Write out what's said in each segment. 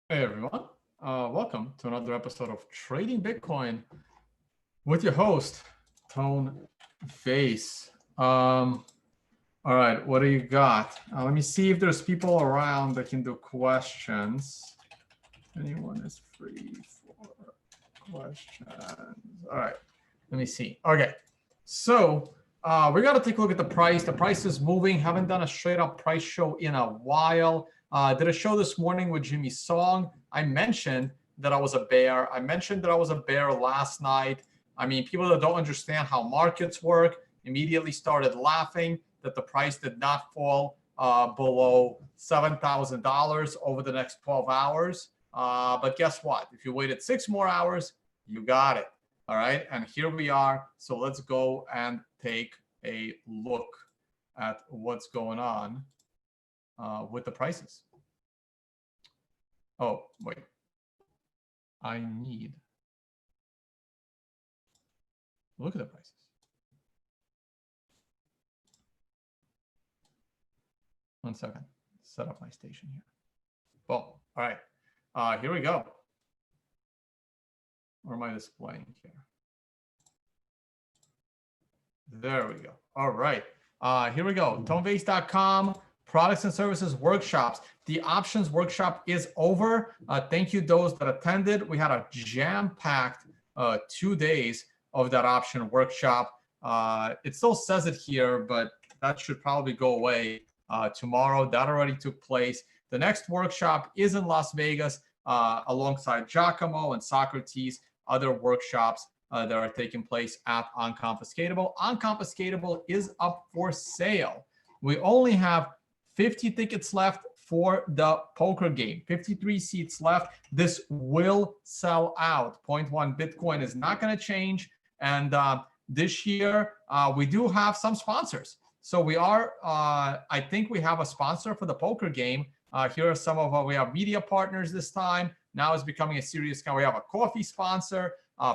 Hey everyone, welcome to another episode of Trading Bitcoin with your host, Tone Vays. All right, what do you got? Let me see if there's people around that can do questions. Anyone is free for questions. All right, let me see. Okay, so we got to take a look at the price. The price is moving. Haven't done a straight up price show in a while. Did a show this morning with Jimmy Song. I mentioned that I was a bear. I mentioned that I was a bear last night. I mean, people that don't understand how markets work immediately started laughing that the price did not fall below $7,000 over the next 12 hours. But guess what? If you waited 6 more hours, you got it. All right. And here we are. So let's go and take a look at what's going on with the prices. Oh, wait. I need. Look at the prices. One second. Set up my station here. Boom. All right. Here we go. Where am I displaying here? There we go. All right. Here we go. ToneBase.com, products and services workshops. The options workshop is over. Thank you those that attended. We had a jam-packed 2 days of that option workshop. It still says it here, but that should probably go away tomorrow. That already took place. The next workshop is in Las Vegas alongside Giacomo and Socrates, other workshops that are taking place at Unconfiscatable. Unconfiscatable is up for sale. We only have 50 tickets left for the poker game, 53 seats left. This will sell out. 0.1 Bitcoin is not going to change. And this year, we do have some sponsors. So we are, I think we have a sponsor for the poker game. Here are some of we have media partners this time. Now it's becoming a serious kind. We have a coffee sponsor.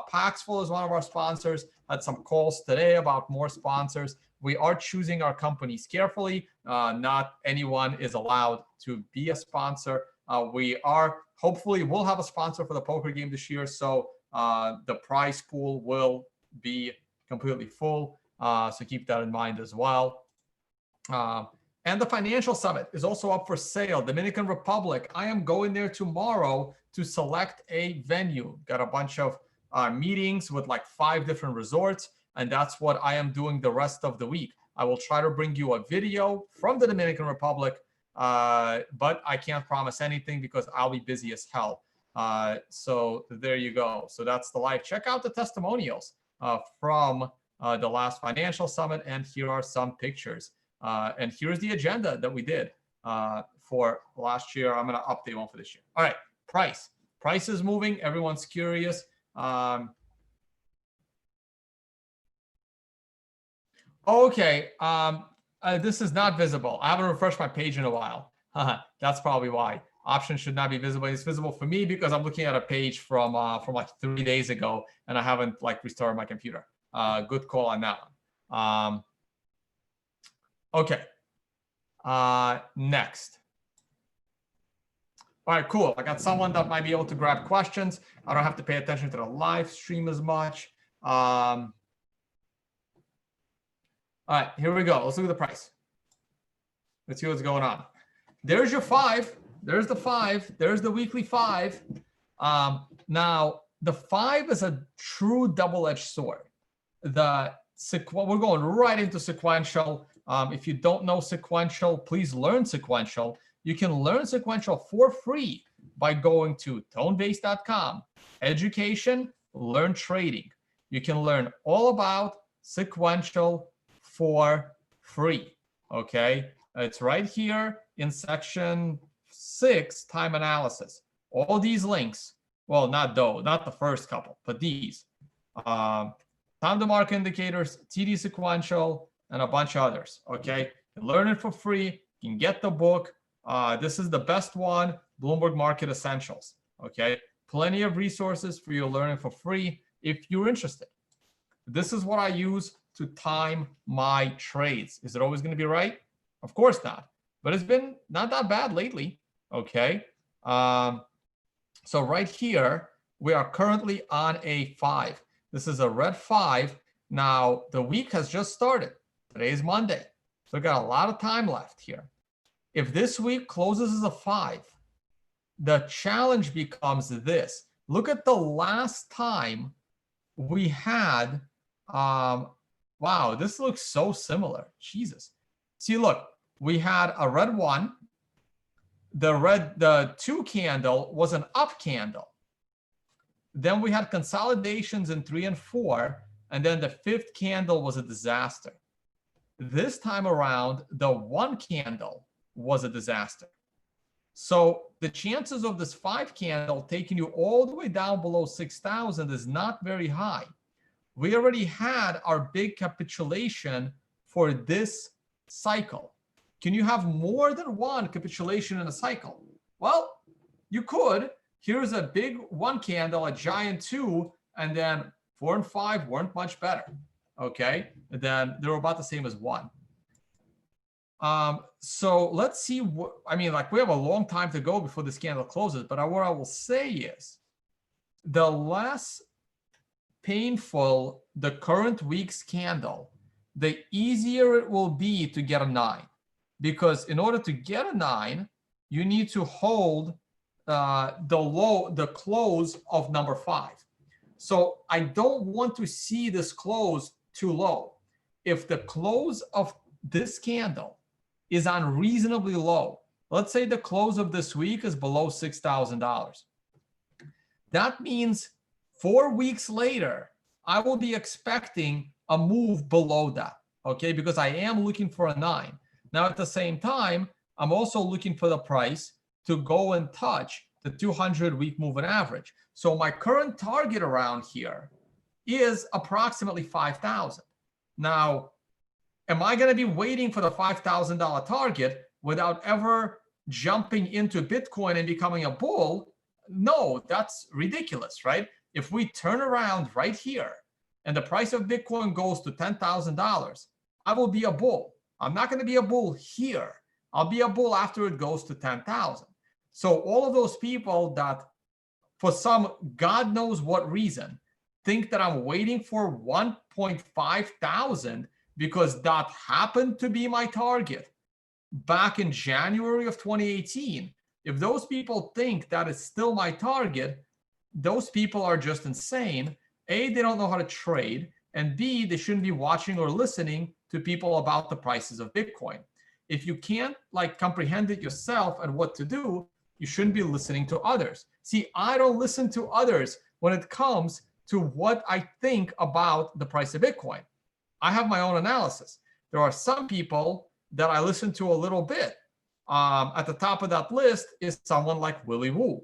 Paxful is one of our sponsors. Had some calls today about more sponsors. We are choosing our companies carefully. Not anyone is allowed to be a sponsor. We are hopefully we'll have a sponsor for the poker game this year. So the prize pool will be completely full. So keep that in mind as well. And the Financial Summit is also up for sale. Dominican Republic. I am going there tomorrow to select a venue. Got a bunch of meetings with like 5 different resorts, and that's what I am doing the rest of the week. I will try to bring you a video from the Dominican Republic, but I can't promise anything because I'll be busy as hell. So there you go. So that's the live. Check out the testimonials from the last Financial Summit, and here are some pictures. And here's the agenda that we did for last year. I'm going to update one for this year. All right, price. Price is moving. Everyone's curious. Okay, this is not visible. I haven't refreshed my page in a while. That's probably why. Options should not be visible. It's visible for me because I'm looking at a page from like 3 days ago, and I haven't like restored my computer. Good call on that one. Okay. Next. All right, cool. I got someone that might be able to grab questions. I don't have to pay attention to the live stream as much. All right, here we go. Let's look at the price. Let's see what's going on. There's your 5. There's the 5. There's the weekly 5. Now, the 5 is a true double-edged sword. We're going right into sequential. If you don't know sequential, please learn sequential. You can learn sequential for free by going to tonebase.com. Education, learn trading. You can learn all about sequential for free. Okay, it's right here in section 6, time analysis. All these links, well, not the first couple, but these. Time to market indicators, TD sequential, and a bunch of others. Okay, you learn it for free. You can get the book. This is the best one, Bloomberg Market Essentials. Okay, plenty of resources for you to learn it for free if you're interested. This is what I use to time my trades. Is it always going to be right? Of course not. But it's been not that bad lately. Okay. So right here, we are currently on a 5. This is a red 5. Now, the week has just started. Today is Monday. So we've got a lot of time left here. If this week closes as a 5, the challenge becomes this. Look at the last time we had, wow, this looks so similar. Jesus. See, look, we had a red 1. The 2 candle was an up candle. Then we had consolidations in 3 and 4, and then the 5th candle was a disaster. This time around, the 1 candle was a disaster. So the chances of this 5 candle taking you all the way down below 6,000 is not very high. We already had our big capitulation for this cycle. Can you have more than one capitulation in a cycle? Well, you could. Here's a big 1 candle, a giant 2, and then 4 and 5 weren't much better. Okay, and then they were about the same as 1. So let's see what, I mean, like we have a long time to go before this candle closes, but what I will say is the less painful the current week's candle, the easier it will be to get a 9. Because in order to get a 9, you need to hold the close of number 5. So I don't want to see this close too low. If the close of this candle is unreasonably low, let's say the close of this week is below $6,000. That means 4 weeks later, I will be expecting a move below that, okay? Because I am looking for a 9. Now, at the same time, I'm also looking for the price to go and touch the 200-week moving average. So my current target around here is approximately 5,000. Now, am I going to be waiting for the $5,000 target without ever jumping into Bitcoin and becoming a bull? No, that's ridiculous, right? If we turn around right here and the price of Bitcoin goes to $10,000, I will be a bull. I'm not going to be a bull here. I'll be a bull after it goes to 10,000. So all of those people that, for some God knows what reason, think that I'm waiting for 1.5 thousand because that happened to be my target back in January of 2018. If those people think that is still my target, those people are just insane. A, they don't know how to trade, and B, they shouldn't be watching or listening to people about the prices of Bitcoin. If you can't comprehend it yourself and what to do, you shouldn't be listening to others. See, I don't listen to others when it comes to what I think about the price of Bitcoin. I have my own analysis. There are some people that I listen to a little bit. At the top of that list is someone like Willy Woo.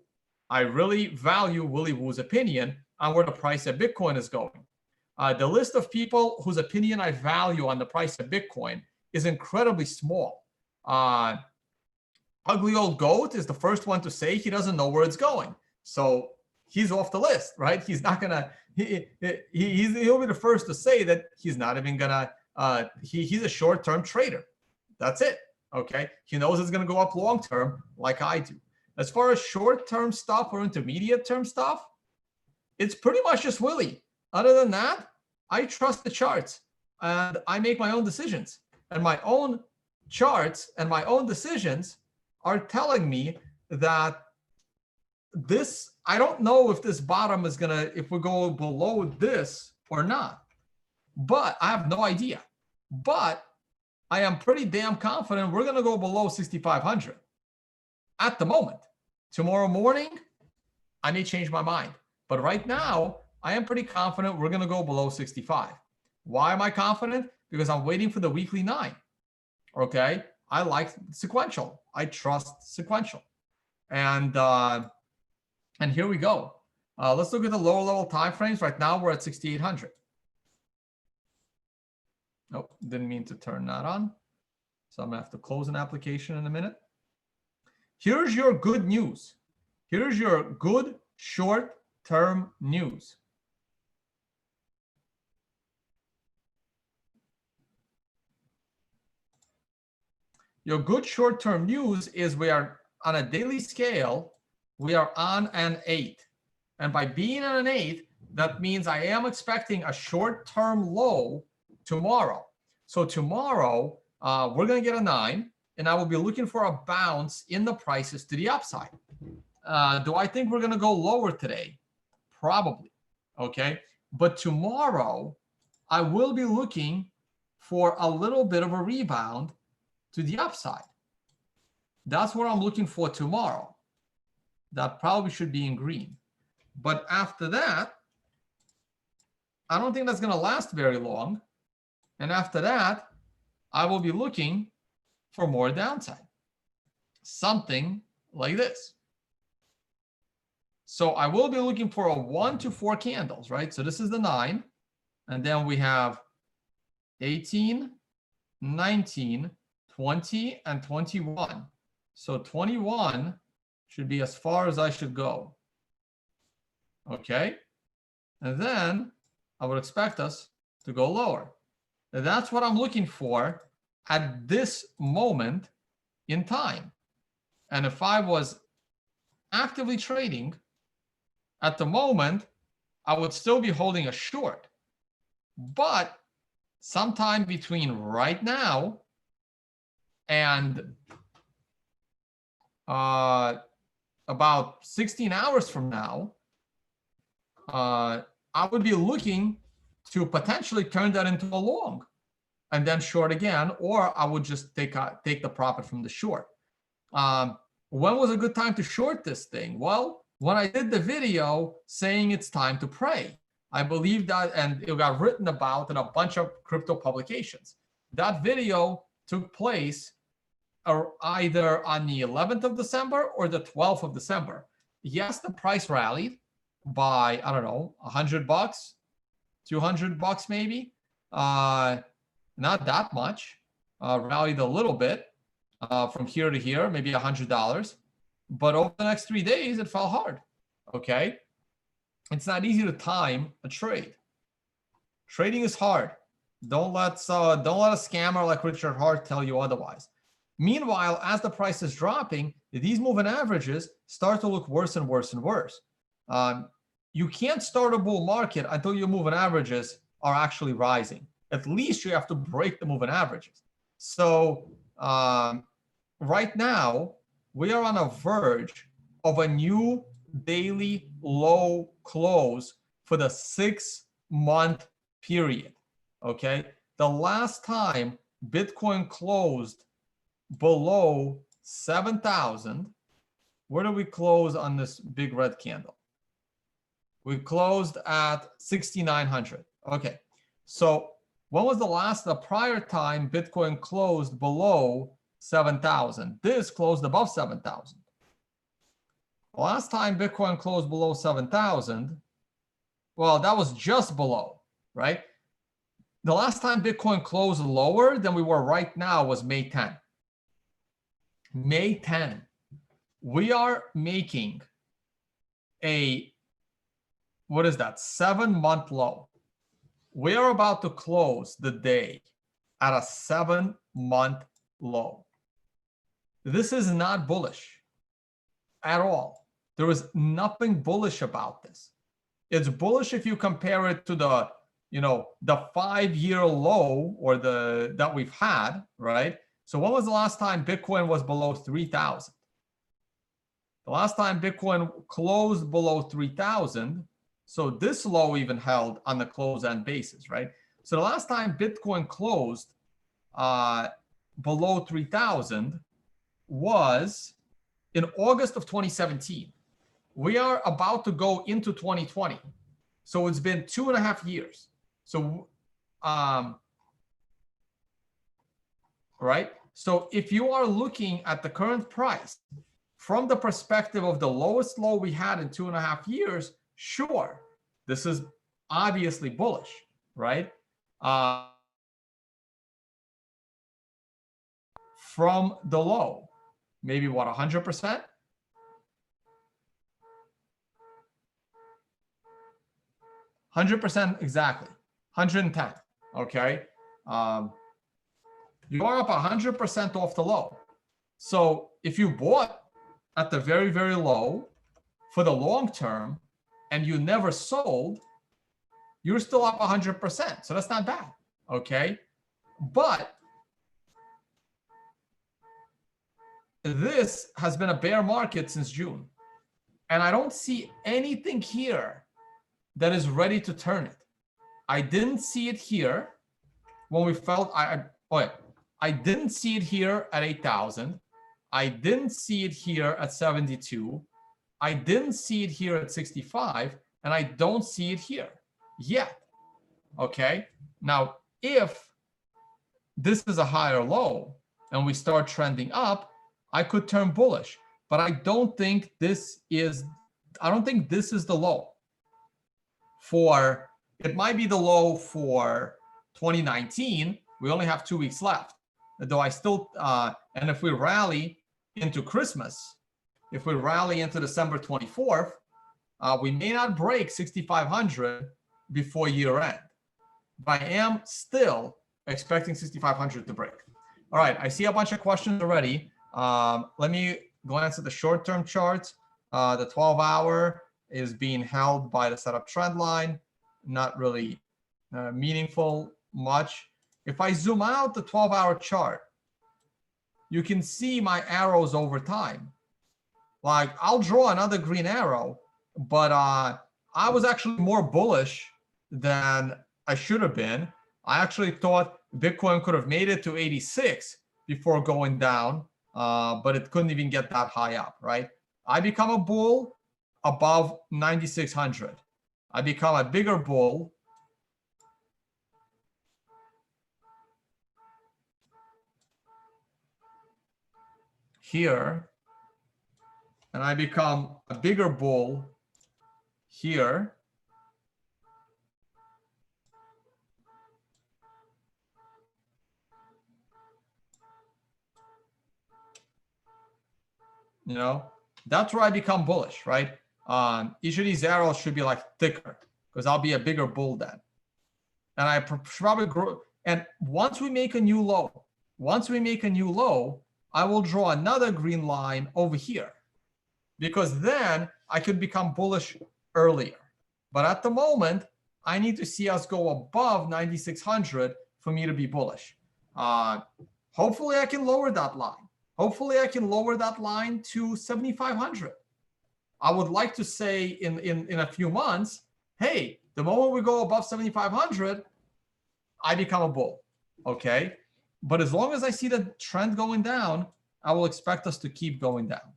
I really value Willy Woo's opinion on where the price of Bitcoin is going. The list of people whose opinion I value on the price of Bitcoin is incredibly small. Ugly Old Goat is the first one to say he doesn't know where it's going. So he's off the list, right? He's not gonna, he'll be the first to say that he's not even gonna, he's a short-term trader. That's it, okay? He knows it's gonna go up long-term like I do. As far as short-term stuff or intermediate-term stuff, it's pretty much just Willy. Other than that, I trust the charts and I make my own decisions. And my own charts and my own decisions are telling me that this, I don't know if this bottom is gonna, if we go below this or not, but I have no idea. But I am pretty damn confident we're gonna go below 6,500 at the moment. Tomorrow morning, I may change my mind. But right now, I am pretty confident we're gonna go below 65. Why am I confident? Because I'm waiting for the weekly 9, okay? I like sequential. I trust sequential. And here we go. Let's look at the lower level time frames. Right now, we're at 6,800. Nope, didn't mean to turn that on. So I'm gonna have to close an application in a minute. Here's your good news. Here's your good short-term news. Your good short-term news is we are on a daily scale. we are on an 8. And by being on an 8, that means I am expecting a short-term low tomorrow. So tomorrow, we're going to get a 9, and I will be looking for a bounce in the prices to the upside. Do I think we're going to go lower today? Probably. Okay. But tomorrow, I will be looking for a little bit of a rebound to the upside. That's what I'm looking for tomorrow. That probably should be in green. But after that, I don't think that's going to last very long. And after that, I will be looking for more downside. Something like this. So I will be looking for a 1 to 4 candles, right? So this is the 9. And then we have 18, 19, 20, and 21. So 21 should be as far as I should go. Okay. And then I would expect us to go lower. And that's what I'm looking for at this moment in time. And if I was actively trading at the moment, I would still be holding a short. But sometime between right now and about 16 hours from now, I would be looking to potentially turn that into a long and then short again, or I would just take the profit from the short. When was a good time to short this thing? Well, when I did the video saying it's time to pray. I believe that, and it got written about in a bunch of crypto publications. That video took place either on the 11th of December or the 12th of December. Yes, the price rallied by, I don't know, $100, $200 maybe. Not that much. Rallied a little bit from here to here, maybe $100. But over the next 3 days, it fell hard. Okay. It's not easy to time a trade. Trading is hard. Don't let a scammer like Richard Hart tell you otherwise. Meanwhile, as the price is dropping, these moving averages start to look worse and worse and worse. You can't start a bull market until your moving averages are actually rising. At least you have to break the moving averages. So right now, we are on a verge of a new daily low close for the 6-month period. Okay. The last time Bitcoin closed below 7,000, where did we close on this big red candle? We closed at 6,900. Okay. So when was the prior time Bitcoin closed below 7,000? This closed above 7,000. Last time Bitcoin closed below 7,000, well, that was just below, right? The last time Bitcoin closed lower than we were right now was May 10. May 10. We are making a, what is that, 7-month low. We are about to close the day at a 7-month low. This is not bullish at all. There is nothing bullish about this. It's bullish if you compare it to the 5-year low or that we've had, right? So when was the last time Bitcoin was below 3,000? The last time Bitcoin closed below 3,000, so this low even held on the close-end basis, right? So the last time Bitcoin closed below 3,000 was in August of 2017. We are about to go into 2020. So it's been 2.5 years. So, right? So if you are looking at the current price from the perspective of the lowest low we had in 2.5 years, sure, this is obviously bullish, right? From the low, maybe what, 100%? 100% exactly, 110, okay? You are up 100% off the low. So if you bought at the very, very low, for the long term and you never sold, you're still up 100%. So that's not bad, okay? But this has been a bear market since June. And I don't see anything here that is ready to turn it. I didn't see it here when we felt, I didn't see it here at 8,000. I didn't see it here at 72. I didn't see it here at 65. And I don't see it here yet. Okay. Now, if this is a higher low and we start trending up, I could turn bullish, but I don't think this is the low for, it might be the low for 2019. We only have 2 weeks left, though I still, and if we rally into Christmas, if we rally into December 24th, we may not break 6,500 before year end, but I am still expecting 6,500 to break. All right, I see a bunch of questions already. Let me glance at the short-term charts. The 12-hour is being held by the setup trend line. Not really meaningful much. If I zoom out the 12-hour chart, you can see my arrows over time. Like, I'll draw another green arrow, but I was actually more bullish than I should have been. I actually thought Bitcoin could have made it to 86 before going down, but it couldn't even get that high up, right? I become a bull above 9,600. I become a bigger bull here, and I become a bigger bull here. You know, that's where I become bullish, right? Each of these arrows should be like thicker because I'll be a bigger bull then. And I probably grow. And once we make a new low, I will draw another green line over here because then I could become bullish earlier. But at the moment, I need to see us go above 9,600 for me to be bullish. Hopefully I can lower that line. Hopefully I can lower that line to 7,500. I would like to say in a few months, hey, the moment we go above 7,500, I become a bull, okay? But as long as I see the trend going down, I will expect us to keep going down.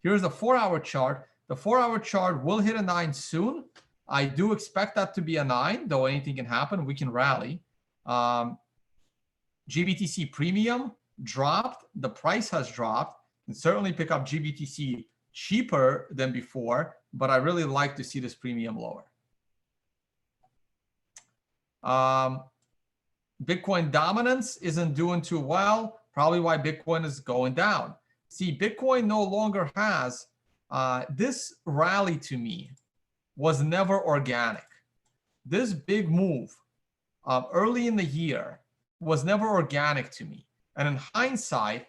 Here's the 4-hour chart. The 4-hour chart will hit a 9 soon. I do expect that to be a 9, though anything can happen. We can rally. GBTC premium dropped. The price has dropped. You can certainly pick up GBTC cheaper than before, but I really like to see this premium lower. Bitcoin dominance isn't doing too well, probably why Bitcoin is going down. See, Bitcoin no longer has, this rally to me was never organic. This big move early in the year was never organic to me. And in hindsight,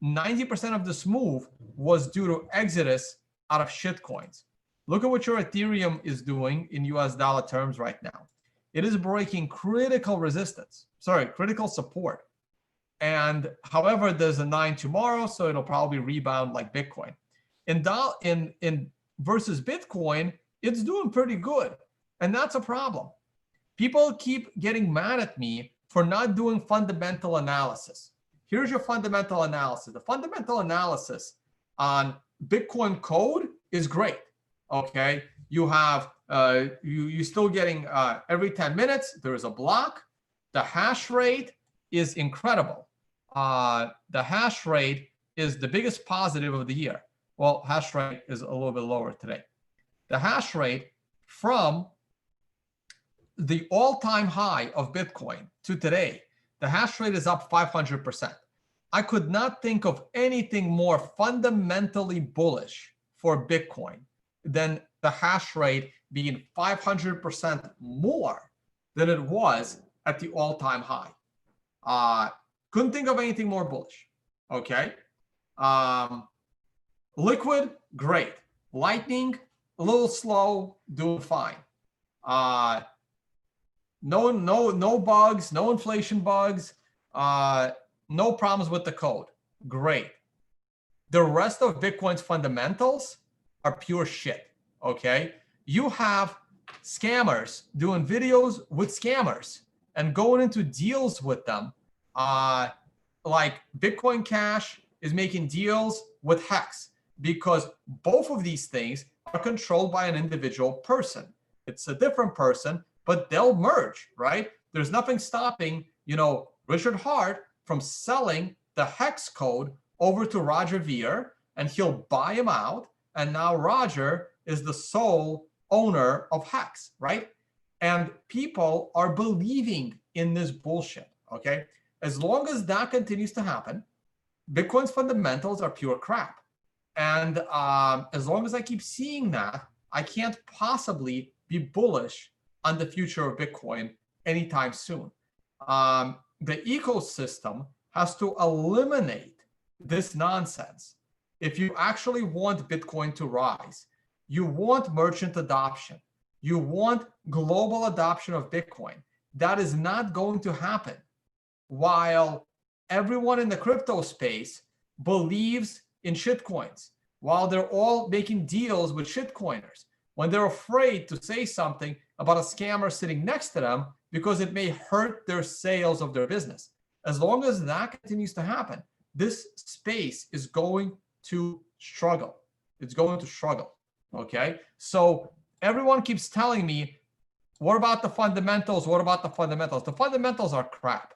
90% of this move was due to exodus out of shitcoins. Look at what your Ethereum is doing in US dollar terms right now. It is breaking critical support. And however, there's a 9 tomorrow, so it'll probably rebound like Bitcoin. In versus Bitcoin, it's doing pretty good. And that's a problem. People keep getting mad at me for not doing fundamental analysis. Here's your fundamental analysis. The fundamental analysis on Bitcoin code is great. Okay, you have you still getting every 10 minutes there is a block. The hash rate is incredible. The hash rate is the biggest positive of the year. Well, hash rate is a little bit lower today. The hash rate from the all-time high of Bitcoin to today, the hash rate is up 500%. I could not think of anything more fundamentally bullish for Bitcoin than the hash rate being 500% more than it was at the all-time high. Couldn't think of anything more bullish. Okay. Liquid, great. Lightning, a little slow, doing fine. No bugs, no inflation bugs, no problems with the code. Great. The rest of Bitcoin's fundamentals are pure shit. Okay, you have scammers doing videos with scammers and going into deals with them. Like Bitcoin Cash is making deals with Hex because both of these things are controlled by an individual person. It's a different person, but they'll merge, right? There's nothing stopping, Richard Hart from selling the Hex code over to Roger Ver, and he'll buy him out. And now Roger is the sole owner of Hex, right? And people are believing in this bullshit, okay? As long as that continues to happen, Bitcoin's fundamentals are pure crap. And as long as I keep seeing that, I can't possibly be bullish on the future of Bitcoin anytime soon. The ecosystem has to eliminate this nonsense. If you actually want Bitcoin to rise, you want merchant adoption, you want global adoption of Bitcoin, that is not going to happen while everyone in the crypto space believes in shitcoins, while they're all making deals with shitcoiners, when they're afraid to say something about a scammer sitting next to them because it may hurt their sales of their business. As long as that continues to happen, this space is going to struggle. It's going to struggle, okay? So everyone keeps telling me, what about the fundamentals? What about the fundamentals? The fundamentals are crap.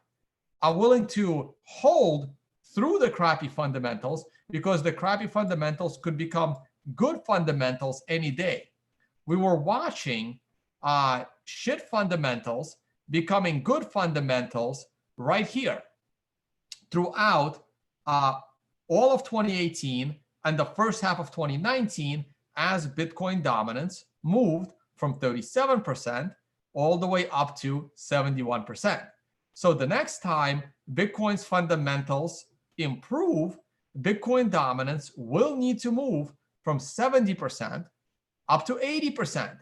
I'm willing to hold through the crappy fundamentals because the crappy fundamentals could become good fundamentals any day. We were watching shit fundamentals becoming good fundamentals right here throughout all of 2018 and the first half of 2019 as Bitcoin dominance moved from 37% all the way up to 71%. So the next time Bitcoin's fundamentals improve, Bitcoin dominance will need to move from 70% up to 80%.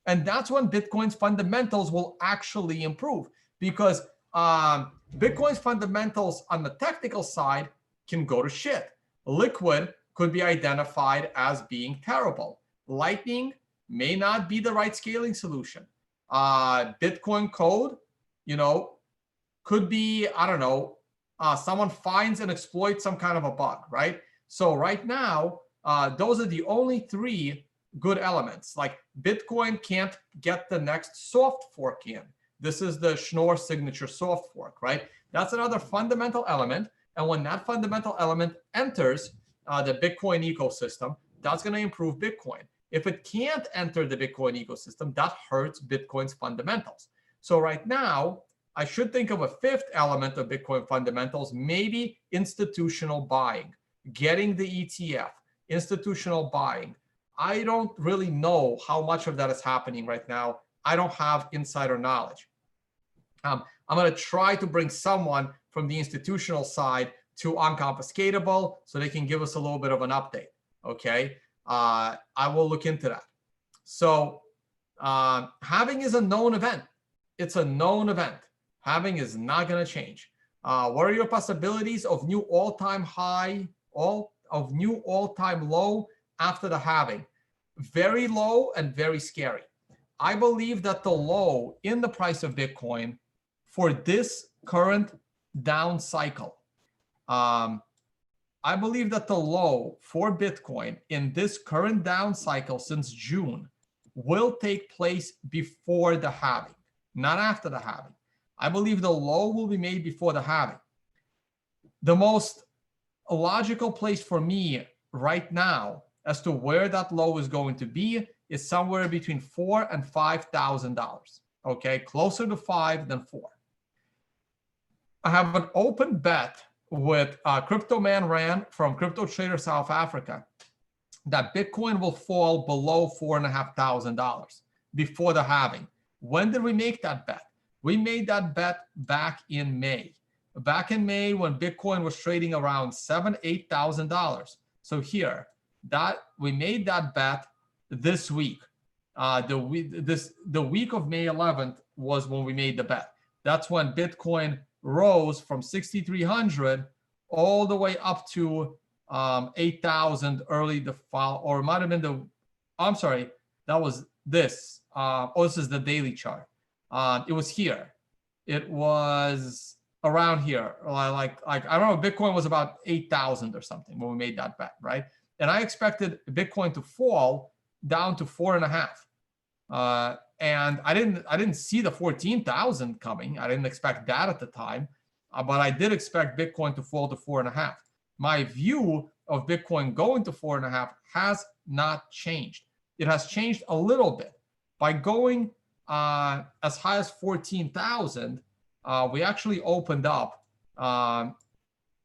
And that's when Bitcoin's fundamentals will actually improve, because Bitcoin's fundamentals on the technical side can go to shit. Liquid could be identified as being terrible. Lightning may not be the right scaling solution. Bitcoin code, could be, I don't know, someone finds and exploits some kind of a bug, right? So right now, those are the only three good elements. Like Bitcoin can't get the next soft fork in. This is the Schnorr signature soft fork, right? That's another fundamental element. And when that fundamental element enters the Bitcoin ecosystem, that's going to improve Bitcoin. If it can't enter the Bitcoin ecosystem, that hurts Bitcoin's fundamentals. So right now, I should think of a fifth element of Bitcoin fundamentals, maybe institutional buying, getting the ETF, institutional buying. I don't really know how much of that is happening right now. I don't have insider knowledge. I'm going to try to bring someone from the institutional side to Unconfiscatable so they can give us a little bit of an update. Okay. I will look into that. So halving is a known event. It's a known event. Halving is not going to change. What are your possibilities of new all-time high, new all-time low after the halving? Very low and very scary. I believe that the low in the price of Bitcoin for this current down cycle, I believe that the low for Bitcoin in this current down cycle since June will take place before the halving, not after the halving. I believe the low will be made before the halving. The most logical place for me right now as to where that low is going to be is somewhere between $4,000 and $5,000. Okay, closer to 5 than 4. I have an open bet with Crypto Man Ran from Crypto Trader South Africa that Bitcoin will fall below $4,500 before the halving. When did we make that bet? We made that bet back in May. Back in May when Bitcoin was trading around $7,000, $8,000. So here, That we made that bet this week. The week of May 11th was when we made the bet. That's when Bitcoin rose from 6,300 all the way up to 8,000 early the fall, or it might have been the, I'm sorry, that was this. This is the daily chart. It was here. It was around here. Like I don't know, Bitcoin was about 8,000 or something when we made that bet, right? And I expected Bitcoin to fall down to 4.5. And I didn't see the 14,000 coming. I didn't expect that at the time, but I did expect Bitcoin to fall to 4.5. My view of Bitcoin going to 4.5 has not changed. It has changed a little bit. By going as high as 14,000, we actually opened up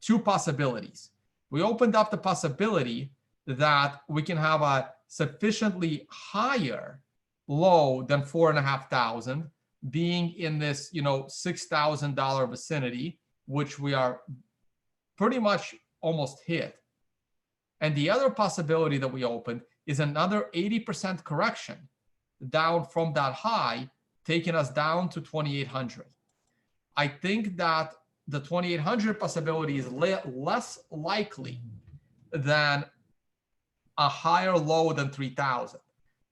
two possibilities. We opened up the possibility that we can have a sufficiently higher low than 4,500, being in this, $6,000 vicinity, which we are pretty much almost hit. And the other possibility that we opened is another 80% correction down from that high, taking us down to 2,800. I think that the 2,800 possibility is less likely than a higher low than 3,000.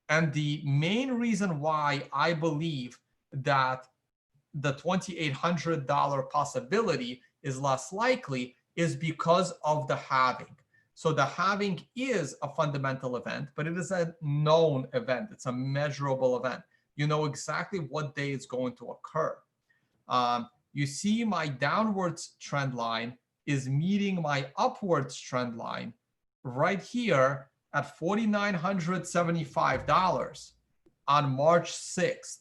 And the main reason why I believe that the $2,800 possibility is less likely is because of the halving. So the halving is a fundamental event, but it is a known event. It's a measurable event. You know exactly what day it's going to occur. You see my downwards trend line is meeting my upwards trend line right here at $4,975 on March 6th.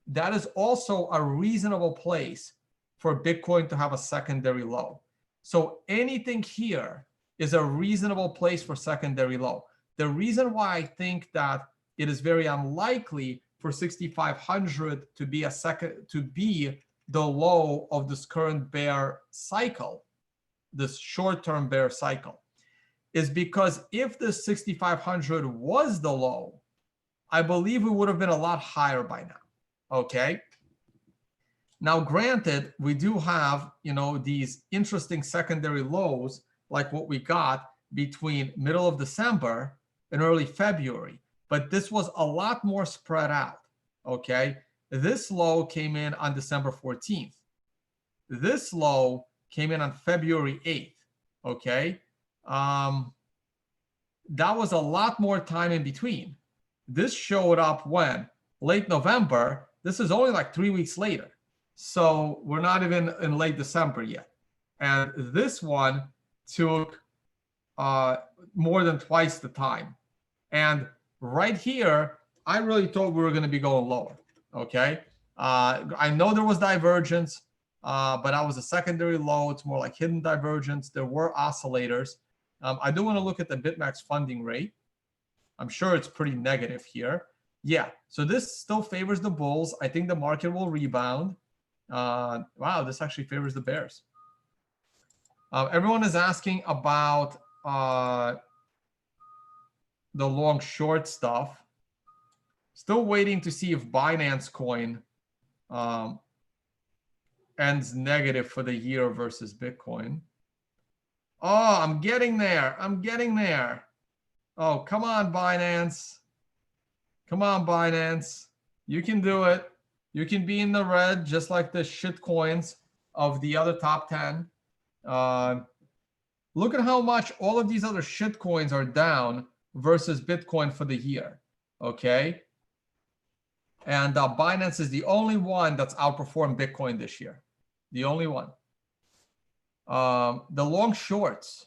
That is also a reasonable place for Bitcoin to have a secondary low. So anything here is a reasonable place for secondary low. The reason why I think that it is very unlikely for 6,500 to be the low of this current bear cycle, this short-term bear cycle, is because if this 6,500 was the low, I believe we would have been a lot higher by now. Okay. Now, granted, we do have, these interesting secondary lows, like what we got between middle of December and early February, but this was a lot more spread out. Okay. This low came in on December 14th. This low came in on February 8th. Okay. That was a lot more time in between. This showed up when? Late November. This is only like 3 weeks later. So we're not even in late December yet. And this one took more than twice the time. And right here, I really thought we were going to be going lower. Okay. I know there was divergence, but that was a secondary low. It's more like hidden divergence. There were oscillators. I do want to look at the BitMEX funding rate. I'm sure it's pretty negative here. Yeah, so this still favors the bulls. I think the market will rebound. Wow, this actually favors the bears. Everyone is asking about the long short stuff. Still waiting to see if Binance Coin ends negative for the year versus Bitcoin. Oh, I'm getting there. I'm getting there. Oh, come on, Binance. Come on, Binance. You can do it. You can be in the red just like the shit coins of the other top 10. Look at how much all of these other shit coins are down versus Bitcoin for the year. Okay. And Binance is the only one that's outperformed Bitcoin this year. The only one. The long shorts,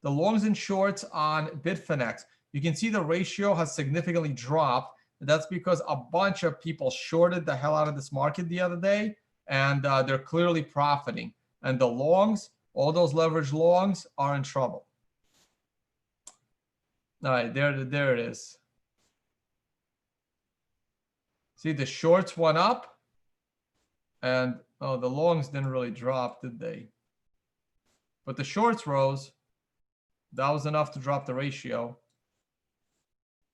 the longs and shorts on Bitfinex, you can see the ratio has significantly dropped. That's because a bunch of people shorted the hell out of this market the other day, and they're clearly profiting. And the longs, all those leveraged longs, are in trouble. All right, there it is. See, the shorts went up, and oh, the longs didn't really drop, did they? But the shorts rose. That was enough to drop the ratio.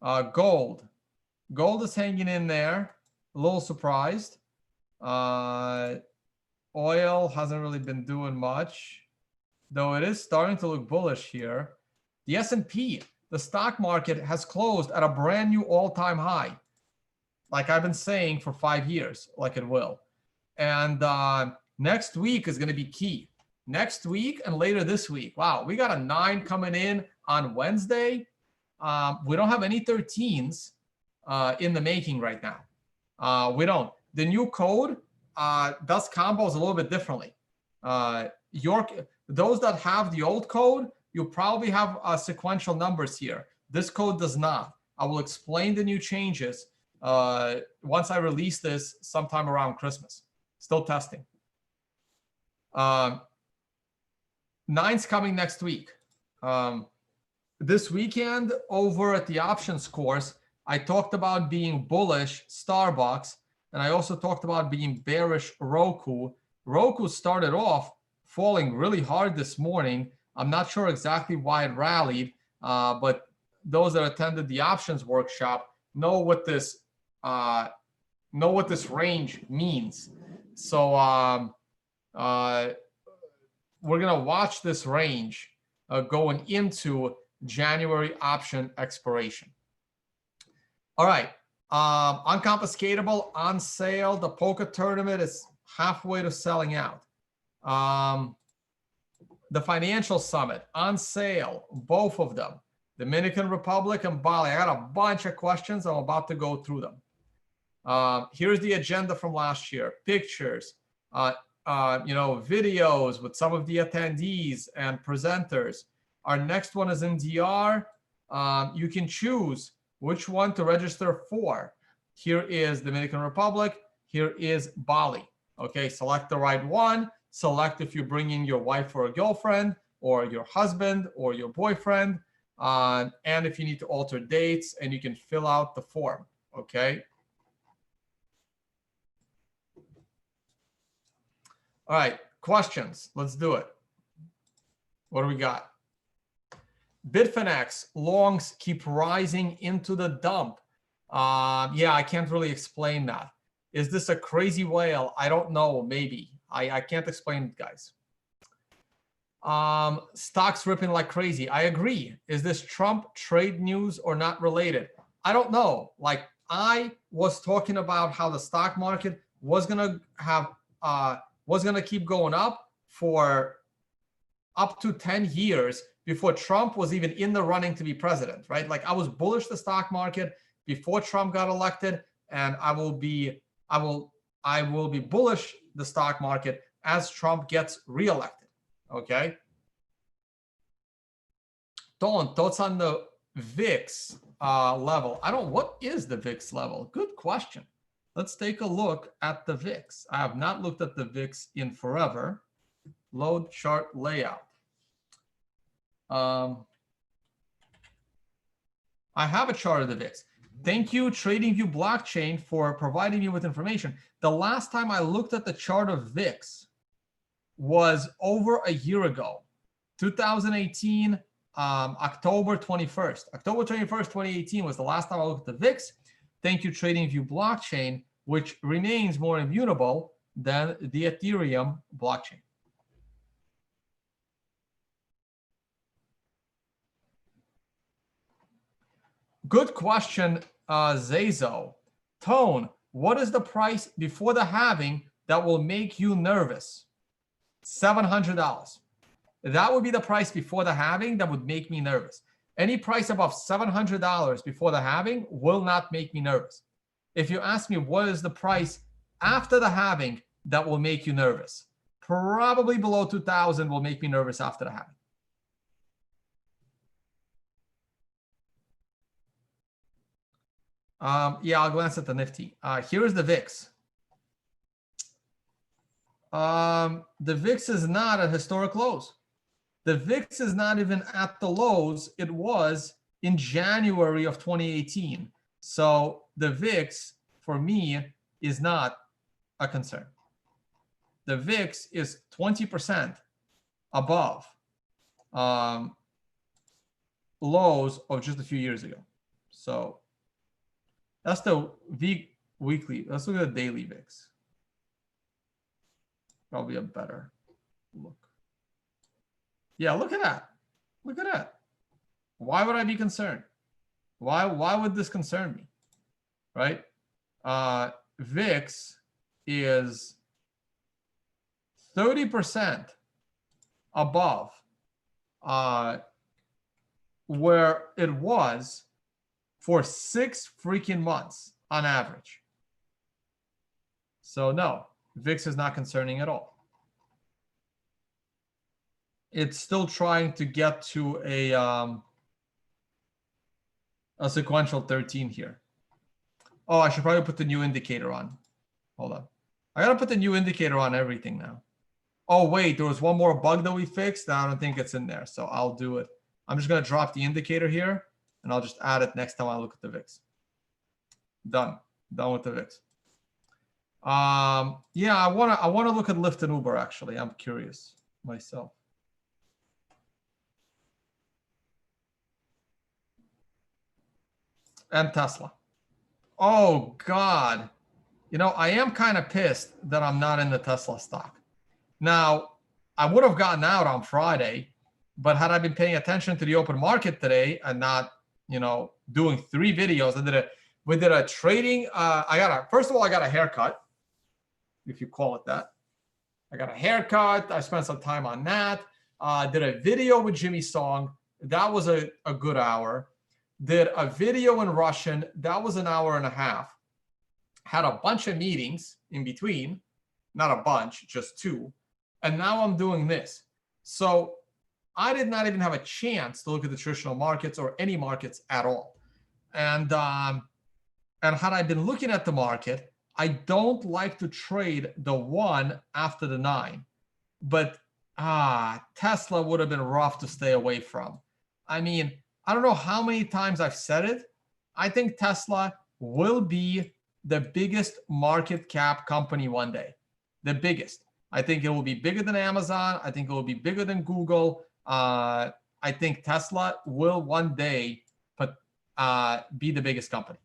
Gold. Gold is hanging in there. A little surprised. Oil hasn't really been doing much, though it is starting to look bullish here. The S&P, the stock market, has closed at a brand new all-time high, like I've been saying for 5 years, like it will. And next week is going to be key. Next week and later this week. Wow, we got a 9 coming in on Wednesday. We don't have any 13s in the making right now. We don't. The new code does combos a little bit differently. Those that have the old code, you probably have sequential numbers here. This code does not. I will explain the new changes once I release this sometime around Christmas. Still testing. 9's coming next week. This weekend over at the options course, I talked about being bullish Starbucks, and I also talked about being bearish Roku. Roku started off falling really hard this morning. I'm not sure exactly why it rallied, but those that attended the options workshop know what this range means. So we're gonna watch this range going into January option expiration. All right, Unconfiscatable on sale. The poker tournament is halfway to selling out. The Financial Summit on sale, both of them. Dominican Republic and Bali. I got a bunch of questions. I'm about to go through them. Here's the agenda from last year. Pictures, videos with some of the attendees and presenters. Our next one is in DR. You can choose which one to register for. Here is Dominican Republic. Here is Bali. Okay, select the right one. Select if you're bringing your wife or a girlfriend or your husband or your boyfriend. And if you need to alter dates, and you can fill out the form. Okay. All right, questions. Let's do it. What do we got? Bitfinex longs keep rising into the dump. Yeah, I can't really explain that. Is this a crazy whale? I don't know. Maybe. I can't explain it, guys. Stocks ripping like crazy. I agree. Is this Trump trade news or not related? I don't know. Like, I was talking about how the stock market was gonna keep going up for up to 10 years before Trump was even in the running to be president, right? Like, I was bullish the stock market before Trump got elected, and I will be bullish the stock market as Trump gets reelected. Okay. Don, thoughts on the VIX level? What is the VIX level? Good question. Let's take a look at the VIX. I have not looked at the VIX in forever. Load chart layout. I have a chart of the VIX. Thank you, TradingView Blockchain, for providing me with information. The last time I looked at the chart of VIX was over a year ago, 2018, October 21st. October 21st, 2018 was the last time I looked at the VIX. Thank you, TradingView Blockchain, which remains more immutable than the Ethereum blockchain. Good question, Zazo. Tone, what is the price before the halving that will make you nervous? $700. That would be the price before the halving that would make me nervous. Any price above $700 before the halving will not make me nervous. If you ask me what is the price after the halving that will make you nervous, probably below 2,000 will make me nervous after the halving. Yeah, I'll glance at the Nifty. Here is the VIX. The VIX is not at historic lows. The VIX is not even at the lows it was in January of 2018. So the VIX, for me, is not a concern. The VIX is 20% above lows of just a few years ago. So that's the weekly. Let's look at the daily VIX. Probably a better look. Yeah, look at that. Look at that. Why would I be concerned? Why would this concern me? Right? VIX is 30% above where it was for 6 freaking months on average. So no, VIX is not concerning at all. It's still trying to get to a sequential 13 here. Oh, I should probably put the new indicator on. Hold on. I got to put the new indicator on everything now. Oh, wait, there was one more bug that we fixed. I don't think it's in there, so I'll do it. I'm just going to drop the indicator here, and I'll just add it next time I look at the VIX. Done with the VIX. Yeah, I want to look at Lyft and Uber, actually. I'm curious myself. And Tesla. Oh, God. You know, I am kind of pissed that I'm not in the Tesla stock. Now, I would have gotten out on Friday, but had I been paying attention to the open market today and not, you know, doing 3 videos, we did a trading. First of all, I got a haircut, if you call it that. I got a haircut. I spent some time on that. Did a video with Jimmy Song. That was a good hour. Did a video in Russian. That was an hour and a half. Had a bunch of meetings in between. Not a bunch, just 2. And now I'm doing this. So I did not even have a chance to look at the traditional markets or any markets at all. And had I been looking at the market, I don't like to trade the 1 after the 9. But Tesla would have been rough to stay away from. I mean, I don't know how many times I've said it. I think Tesla will be the biggest market cap company one day. The biggest. I think it will be bigger than Amazon. I think it will be bigger than Google. I think Tesla will one day be the biggest company.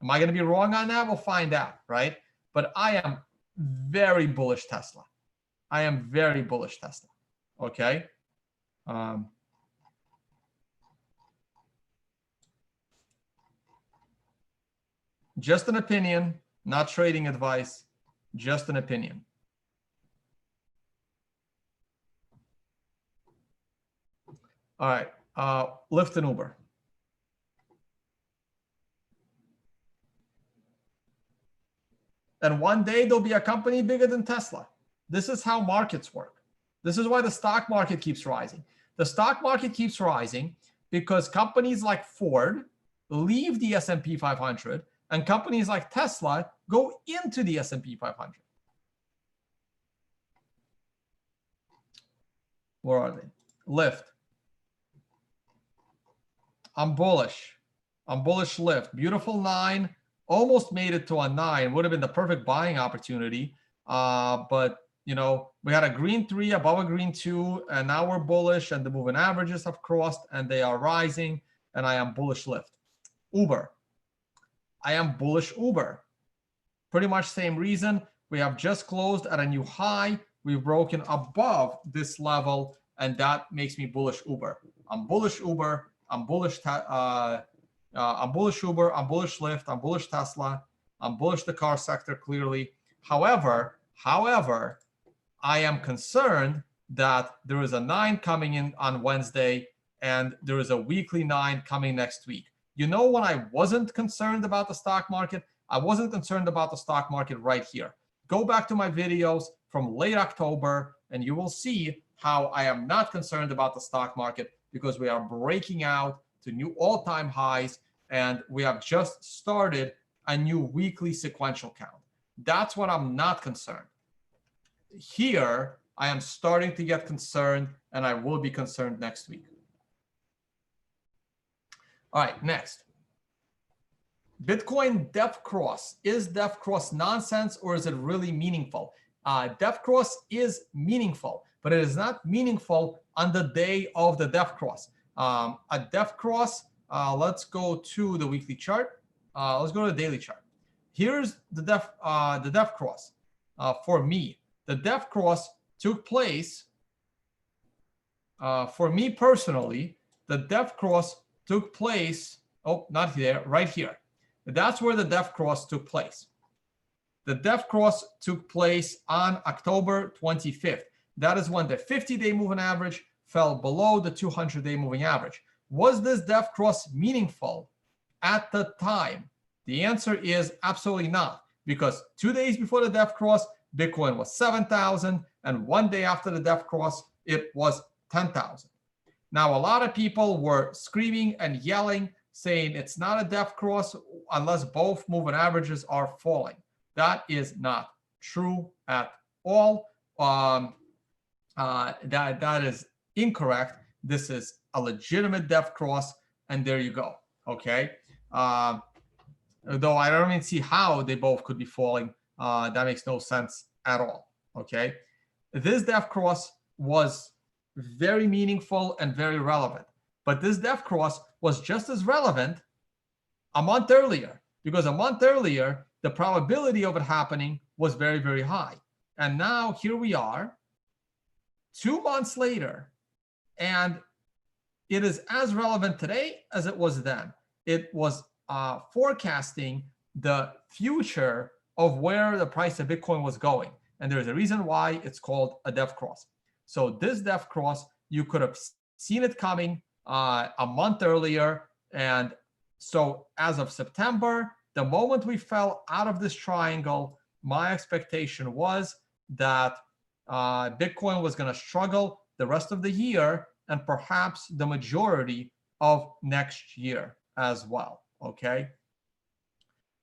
Am I going to be wrong on that? We'll find out, right? But I am very bullish Tesla. I am very bullish Tesla. Okay. Just an opinion, not trading advice, just an opinion. All right, Lyft and Uber. And one day there'll be a company bigger than Tesla. This is how markets work. This is why the stock market keeps rising. The stock market keeps rising because companies like Ford leave the S&P 500 and companies like Tesla go into the S&P 500. Where are they? Lyft. I'm bullish. I'm bullish Lyft. Beautiful 9. Almost made it to a 9. Would have been the perfect buying opportunity. But, you know, we had a green 3 above a green 2, and now we're bullish, and the moving averages have crossed, and they are rising, and I am bullish Lyft. Uber. I am bullish Uber. Pretty much same reason. We have just closed at a new high. We've broken above this level, and that makes me bullish Uber. I'm bullish Uber. I'm bullish Uber. I'm bullish Lyft. I'm bullish Tesla. I'm bullish the car sector clearly. However, I am concerned that there is a 9 coming in on Wednesday, and there is a weekly 9 coming next week. You know when I wasn't concerned about the stock market? I wasn't concerned about the stock market right here. Go back to my videos from late October, and you will see how I am not concerned about the stock market because we are breaking out to new all-time highs, and we have just started a new weekly sequential count. That's when I'm not concerned. Here, I am starting to get concerned, and I will be concerned next week. All right, next. Bitcoin depth cross. Is depth cross nonsense or is it really meaningful? Depth cross is meaningful, but it is not meaningful on the day of the depth cross. A depth cross Let's go to the weekly chart. Let's go to the daily chart. Here's the def cross. For me, the def cross took place. For me personally, the def cross took place. Oh, not here, right here. That's where the def cross took place. The def cross took place on October 25th. That is when the 50-day moving average fell below the 200-day moving average. Was this def cross meaningful at the time? The answer is absolutely not, because 2 days before the def cross, Bitcoin was 7,000, and 1 day after the def cross, it was 10,000. Now, a lot of people were screaming and yelling, saying it's not a def cross unless both moving averages are falling. That is not true at all. That is incorrect. This is a legitimate def cross, and there you go. Okay. Though I don't even see how they both could be falling. That makes no sense at all. Okay. This def cross was very meaningful and very relevant, but this def cross was just as relevant a month earlier, because a month earlier, the probability of it happening was very, very high. And now here we are 2 months later, and it is as relevant today as it was then. It was forecasting the future of where the price of Bitcoin was going. And there's a reason why it's called a def cross. So this def cross, you could have seen it coming a month earlier. And so as of September, the moment we fell out of this triangle, my expectation was that Bitcoin was going to struggle the rest of the year and perhaps the majority of next year as well. Okay.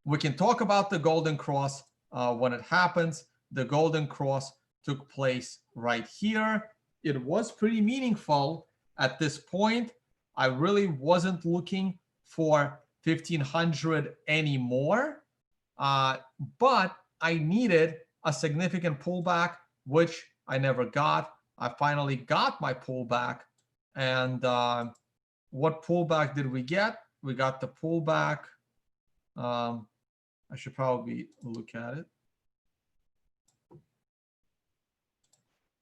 We can talk about the golden cross when it happens. The golden cross took place right here. It was pretty meaningful at this point. I really wasn't looking for 1,500 anymore, but I needed a significant pullback, which I never got. I finally got my pullback. And what pullback did we get? We got the pullback. I should probably look at it.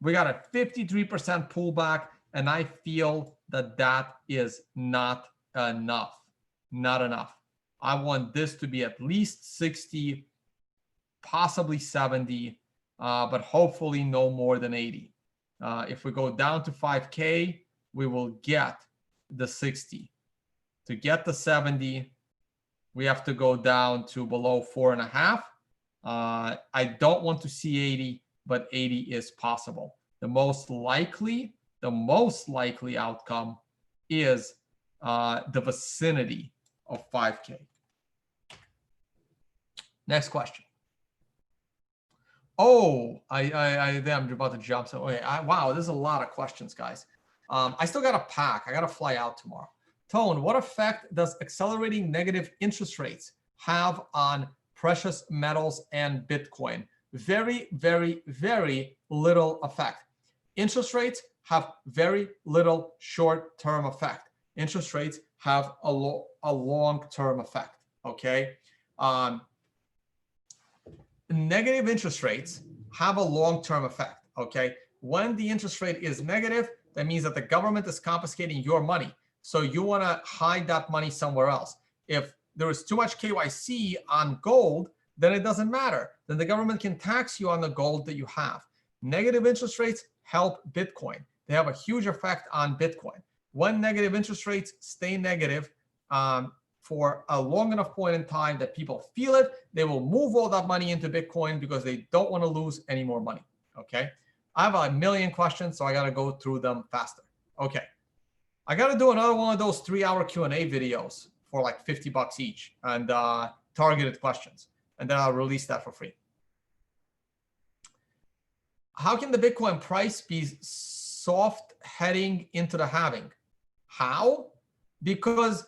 We got a 53% pullback, and I feel that that is not enough. Not enough. I want this to be at least 60, possibly 70, but hopefully no more than 80. If we go down to 5K, we will get the 60. To get the 70, we have to go down to below 4.5. I don't want to see 80, but 80 is possible. The most likely outcome is the vicinity of 5K. Next question. Oh, I'm about to jump. So, okay, wow, there's a lot of questions, guys. I still got to pack. I got to fly out tomorrow. Tone, what effect does accelerating negative interest rates have on precious metals and Bitcoin? Very, very, very little effect. Interest rates have very little short-term effect. Interest rates have a long-term effect, okay? Negative interest rates have a long-term effect, okay? When the interest rate is negative, that means that the government is confiscating your money. So you want to hide that money somewhere else. If there is too much KYC on gold, then it doesn't matter. Then the government can tax you on the gold that you have. Negative interest rates help Bitcoin. They have a huge effect on Bitcoin. When negative interest rates stay negative for a long enough point in time that people feel it, they will move all that money into Bitcoin because they don't want to lose any more money, okay? I have a million questions, so I got to go through them faster. Okay. I got to do another one of those 3-hour Q&A videos for like $50 each and targeted questions. And then I'll release that for free. How can the Bitcoin price be soft heading into the halving? How? Because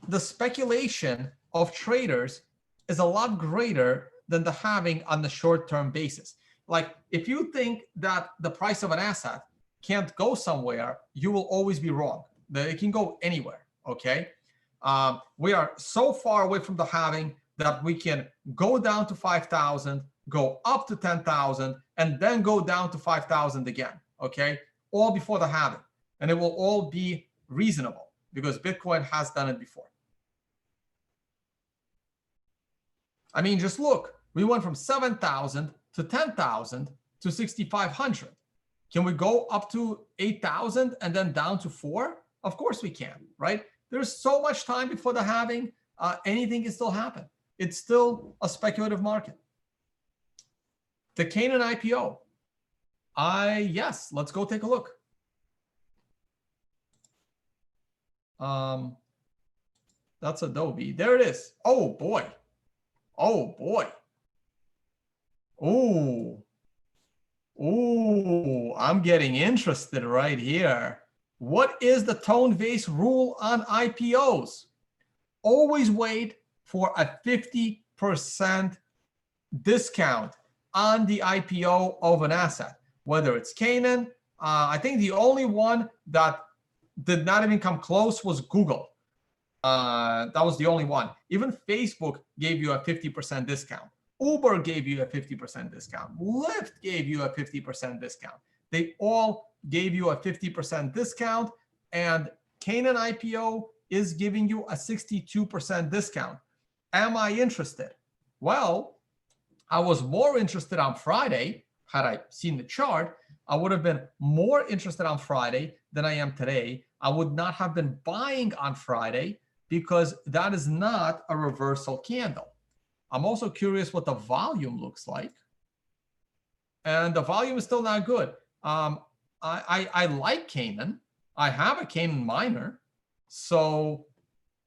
the speculation of traders is a lot greater than the halving on the short-term basis. Like if you think that the price of an asset can't go somewhere, you will always be wrong. That it can go anywhere, okay? We are so far away from the halving that we can go down to 5,000, go up to 10,000, and then go down to 5,000 again, okay? All before the halving. And it will all be reasonable because Bitcoin has done it before. I mean, just look, we went from 7,000 to 10,000 to 6,500. Can we go up to 8,000 and then down to 4? Of course we can, right? There's so much time before the halving. Anything can still happen. It's still a speculative market. The Canaan IPO. Yes, let's go take a look. That's Adobe. There it is. Oh boy. Oh boy. Oh. Oh, I'm getting interested right here. What is the Tone Vays rule on IPOs? Always wait for a 50% discount on the IPO of an asset, whether it's Canaan. I think the only one that did not even come close was Google. That was the only one. Even Facebook gave you a 50% discount. Uber gave you a 50% discount. Lyft gave you a 50% discount. They all gave you a 50% discount, and Canaan IPO is giving you a 62% discount. Am I interested? Well, I was more interested on Friday. Had I seen the chart, I would have been more interested on Friday than I am today. I would not have been buying on Friday because that is not a reversal candle. I'm also curious what the volume looks like. And the volume is still not good. I like Canaan. I have a Canaan miner. So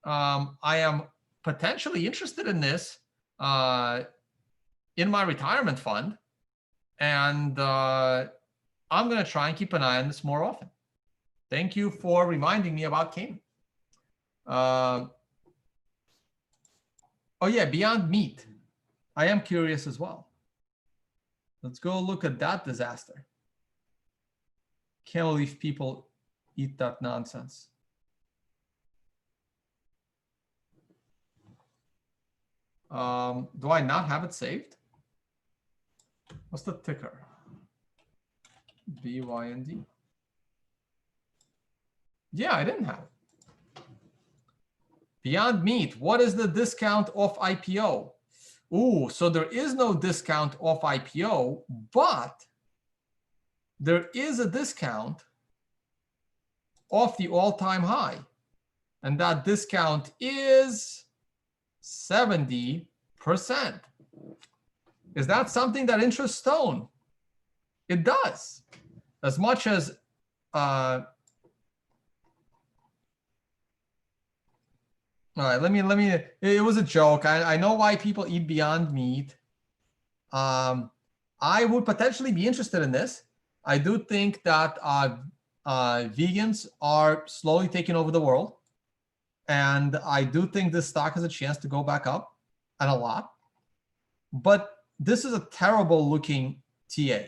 I am potentially interested in this in my retirement fund. And I'm going to try and keep an eye on this more often. Thank you for reminding me about Canaan. Oh yeah, Beyond Meat. I am curious as well. Let's go look at that disaster. Can't believe people eat that nonsense. Do I not have it saved? What's the ticker? BYND. Yeah, I didn't have it. Beyond Meat, what is the discount off IPO? Ooh, so there is no discount off IPO, but there is a discount off the all-time high. And that discount is 70%. Is that something that interests Stone? It does. As much as all right, let me, it was a joke. I know why people eat Beyond Meat. I would potentially be interested in this. I do think that vegans are slowly taking over the world. And I do think this stock has a chance to go back up, and a lot. But this is a terrible looking TA.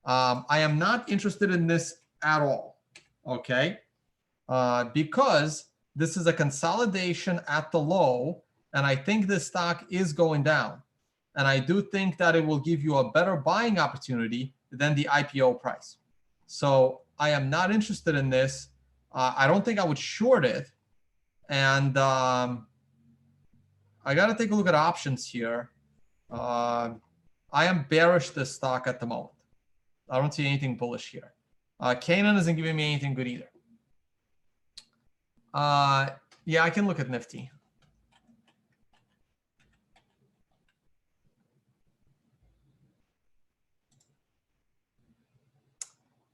I am not interested in this at all, okay? Because this is a consolidation at the low, and I think this stock is going down. And I do think that it will give you a better buying opportunity than the IPO price. So I am not interested in this. I don't think I would short it. And I got to take a look at options here. I am bearish this stock at the moment. I don't see anything bullish here. Canaan isn't giving me anything good either. Yeah, I can look at Nifty.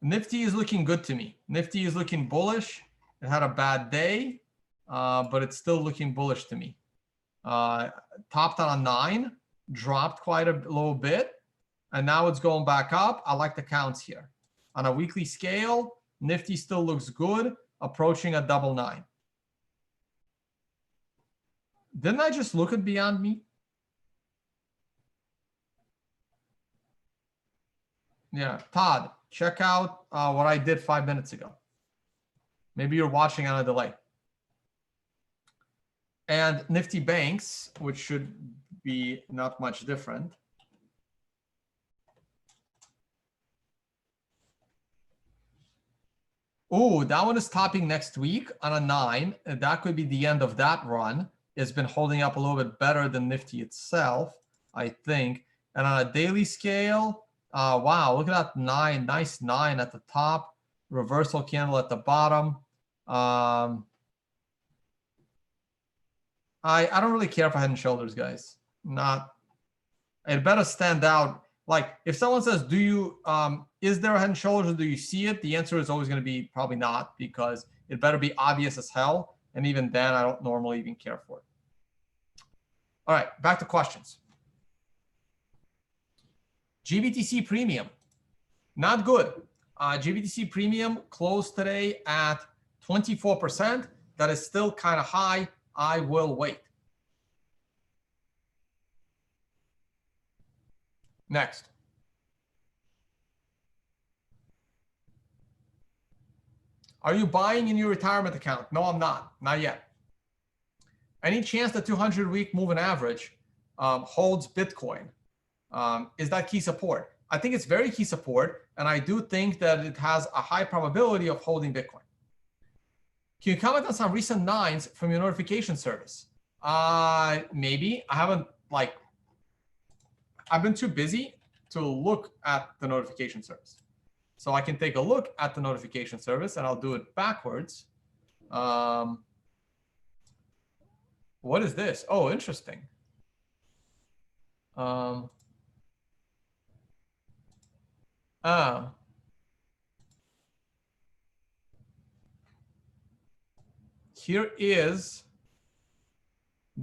Nifty is looking good to me. Nifty is looking bullish. It had a bad day, but it's still looking bullish to me. Topped on a 9, dropped quite a little bit, and now it's going back up. I like the counts here. On a weekly scale, Nifty still looks good, approaching a double 9. Didn't I just look at Beyond Meat? Yeah, Todd, check out what I did 5 minutes ago. Maybe you're watching on a delay. And Nifty Banks, which should be not much different. Oh, that one is topping next week on a 9. And that could be the end of that run. It's been holding up a little bit better than Nifty itself, I think. And on a daily scale, wow, look at that 9. Nice 9 at the top. Reversal candle at the bottom. I don't really care for Head and Shoulders, guys. It better stand out. Like if someone says, "Do you is there a Head and Shoulders or do you see it?" The answer is always going to be probably not, because it better be obvious as hell. And even then, I don't normally even care for it. All right, back to questions. GBTC Premium, not good. GBTC Premium closed today at 24%. That is still kind of high. I will wait. Next. Are you buying in your retirement account? No, I'm not. Not yet. Any chance the 200-week moving average holds Bitcoin? Is that key support? I think it's very key support, and I do think that it has a high probability of holding Bitcoin. Can you comment on some recent 9s from your notification service? Maybe. I've been too busy to look at the notification service. So I can take a look at the notification service, and I'll do it backwards. What is this? Oh, interesting. Here is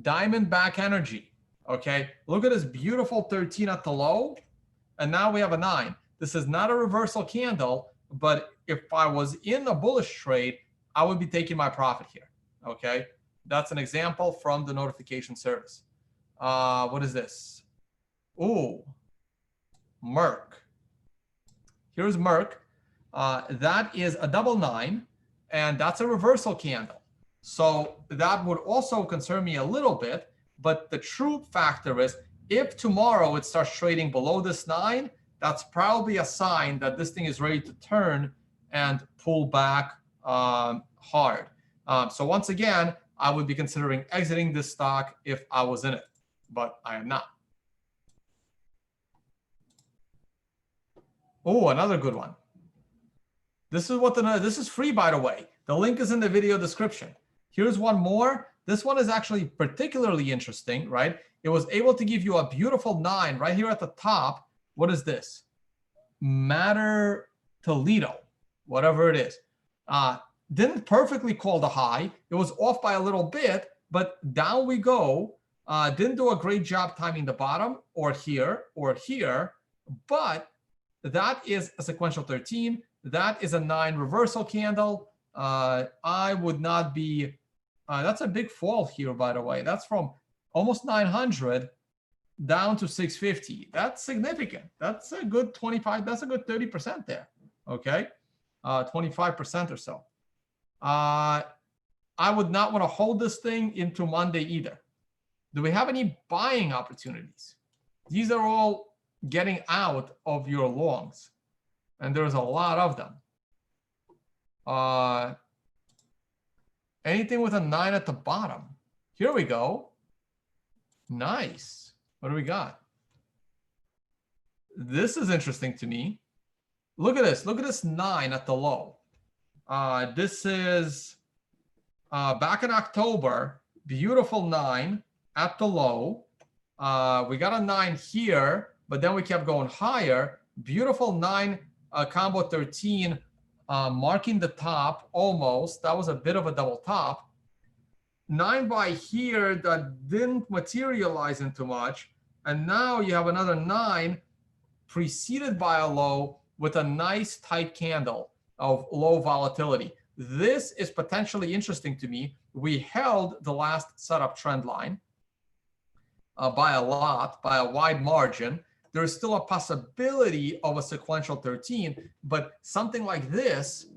Diamondback Energy. Okay, look at this beautiful 13 at the low, and now we have a 9. This is not a reversal candle, but if I was in a bullish trade, I would be taking my profit here. Okay, that's an example from the notification service. What is this? Ooh, Merck. Here's Merck. That is a double 9, and that's a reversal candle. So that would also concern me a little bit. But the true factor is, if tomorrow it starts trading below this 9, that's probably a sign that this thing is ready to turn and pull back hard. So once again, I would be considering exiting this stock if I was in it, but I am not. Oh, another good one. This is free, by the way. The link is in the video description. Here's one more. This one is actually particularly interesting, right? It was able to give you a beautiful 9 right here at the top. What is this? Matter Toledo, whatever it is. Didn't perfectly call the high. It was off by a little bit, but down we go. Didn't do a great job timing the bottom or here, but that is a sequential 13. That is a 9 reversal candle. I would not be, that's a big fall here, by the way. That's from almost 900 down to 650. That's significant. That's a good 25. That's a good 30% there. Okay, 25% or so. I would not want to hold this thing into Monday either. Do we have any buying opportunities? These are all getting out of your longs, and there's a lot of them. Anything with a 9 at the bottom. Here we go. Nice. What do we got? This is interesting to me. Look at this. Look at this 9 at the low. This is back in October. Beautiful 9 at the low. We got a 9 here, but then we kept going higher. Beautiful 9 combo 13 marking the top almost. That was a bit of a double top. 9 by here that didn't materialize into much. And now you have another 9 preceded by a low with a nice tight candle of low volatility. This is potentially interesting to me. We held the last setup trend line by a lot, by a wide margin. There is still a possibility of a sequential 13, but something like this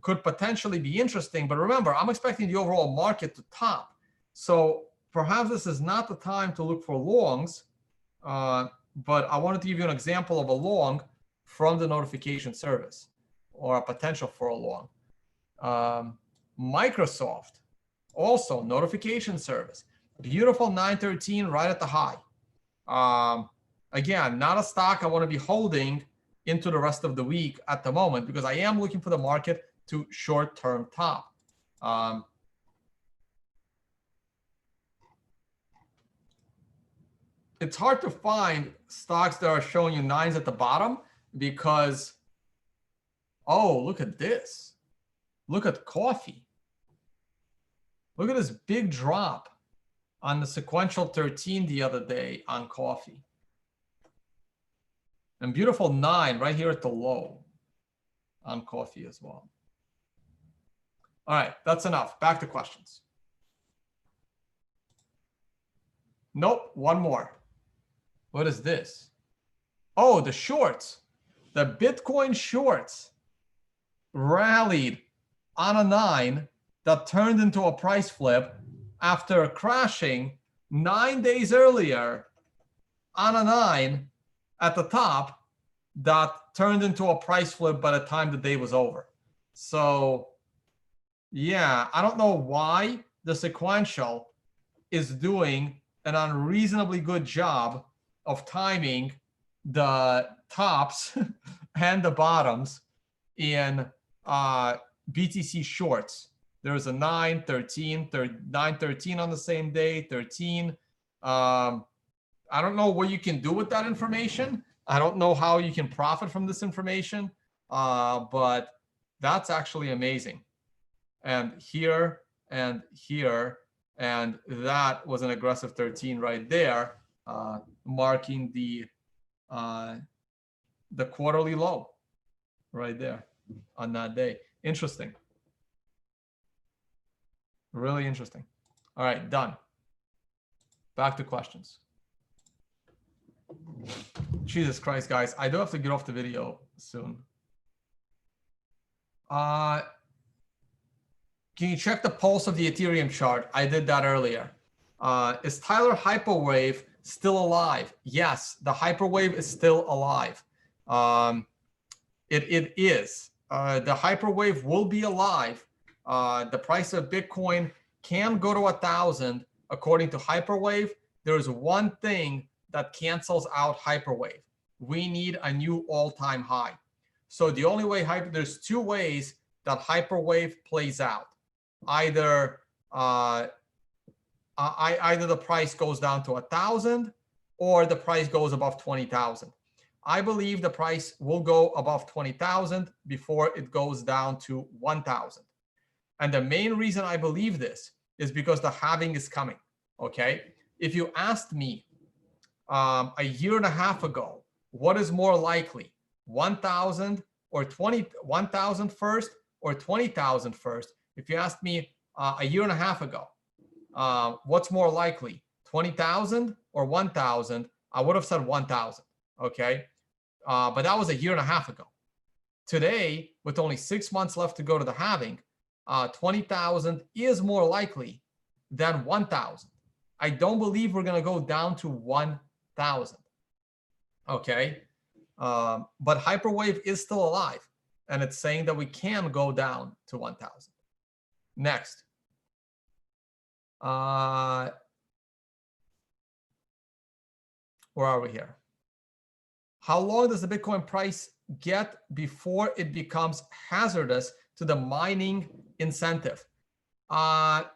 could potentially be interesting. But remember, I'm expecting the overall market to top. So perhaps this is not the time to look for longs, but I wanted to give you an example of a long from the notification service or a potential for a long. Microsoft, also notification service. Beautiful 913 right at the high. Again, not a stock I want to be holding into the rest of the week at the moment because I am looking for the market to short-term top. It's hard to find stocks that are showing you nines at the bottom because, oh, look at this. Look at coffee. Look at this big drop on the sequential 13 the other day on coffee. And beautiful 9 right here at the low on coffee as well. All right, that's enough. Back to questions. Nope, one more. What is this? Oh, the shorts. The Bitcoin shorts rallied on a 9 that turned into a price flip after crashing 9 days earlier on a 9 at the top that turned into a price flip by the time the day was over. So yeah, I don't know why the sequential is doing an unreasonably good job of timing the tops and the bottoms in BTC shorts. There's a 9, 13, 9, 13 on the same day, 13. I don't know what you can do with that information. I don't know how you can profit from this information, but that's actually amazing. And here and here, and that was an aggressive 13 right there, marking the quarterly low right there on that day. Interesting. Really interesting. All right, done. Back to questions. Jesus Christ, guys, I do have to get off the video soon. Can you check the pulse of the Ethereum chart? I did that earlier. Is Tyler Hyperwave still alive? Yes, the Hyperwave is still alive. It is. The Hyperwave will be alive. The price of Bitcoin can go to 1,000 according to Hyperwave. There's one thing that cancels out Hyperwave. We need a new all-time high. So the only way there's two ways that Hyperwave plays out. Either either the price goes down to 1,000 or the price goes above 20,000. I believe the price will go above 20,000 before it goes down to 1,000. And the main reason I believe this is because the halving is coming. Okay, if you asked me a year and a half ago, what is more likely, 1,000 or 1,000 first or 20,000 first? If you asked me a year and a half ago, what's more likely, 20,000 or 1,000? I would have said 1,000. Okay, but that was a year and a half ago. Today, with only 6 months left to go to the halving, 20,000 is more likely than 1,000. I don't believe we're going to go down to 1,000. Okay, but Hyperwave is still alive, and it's saying that we can go down to 1,000. Next. Where are we here? How long does the Bitcoin price get before it becomes hazardous to the mining incentive? I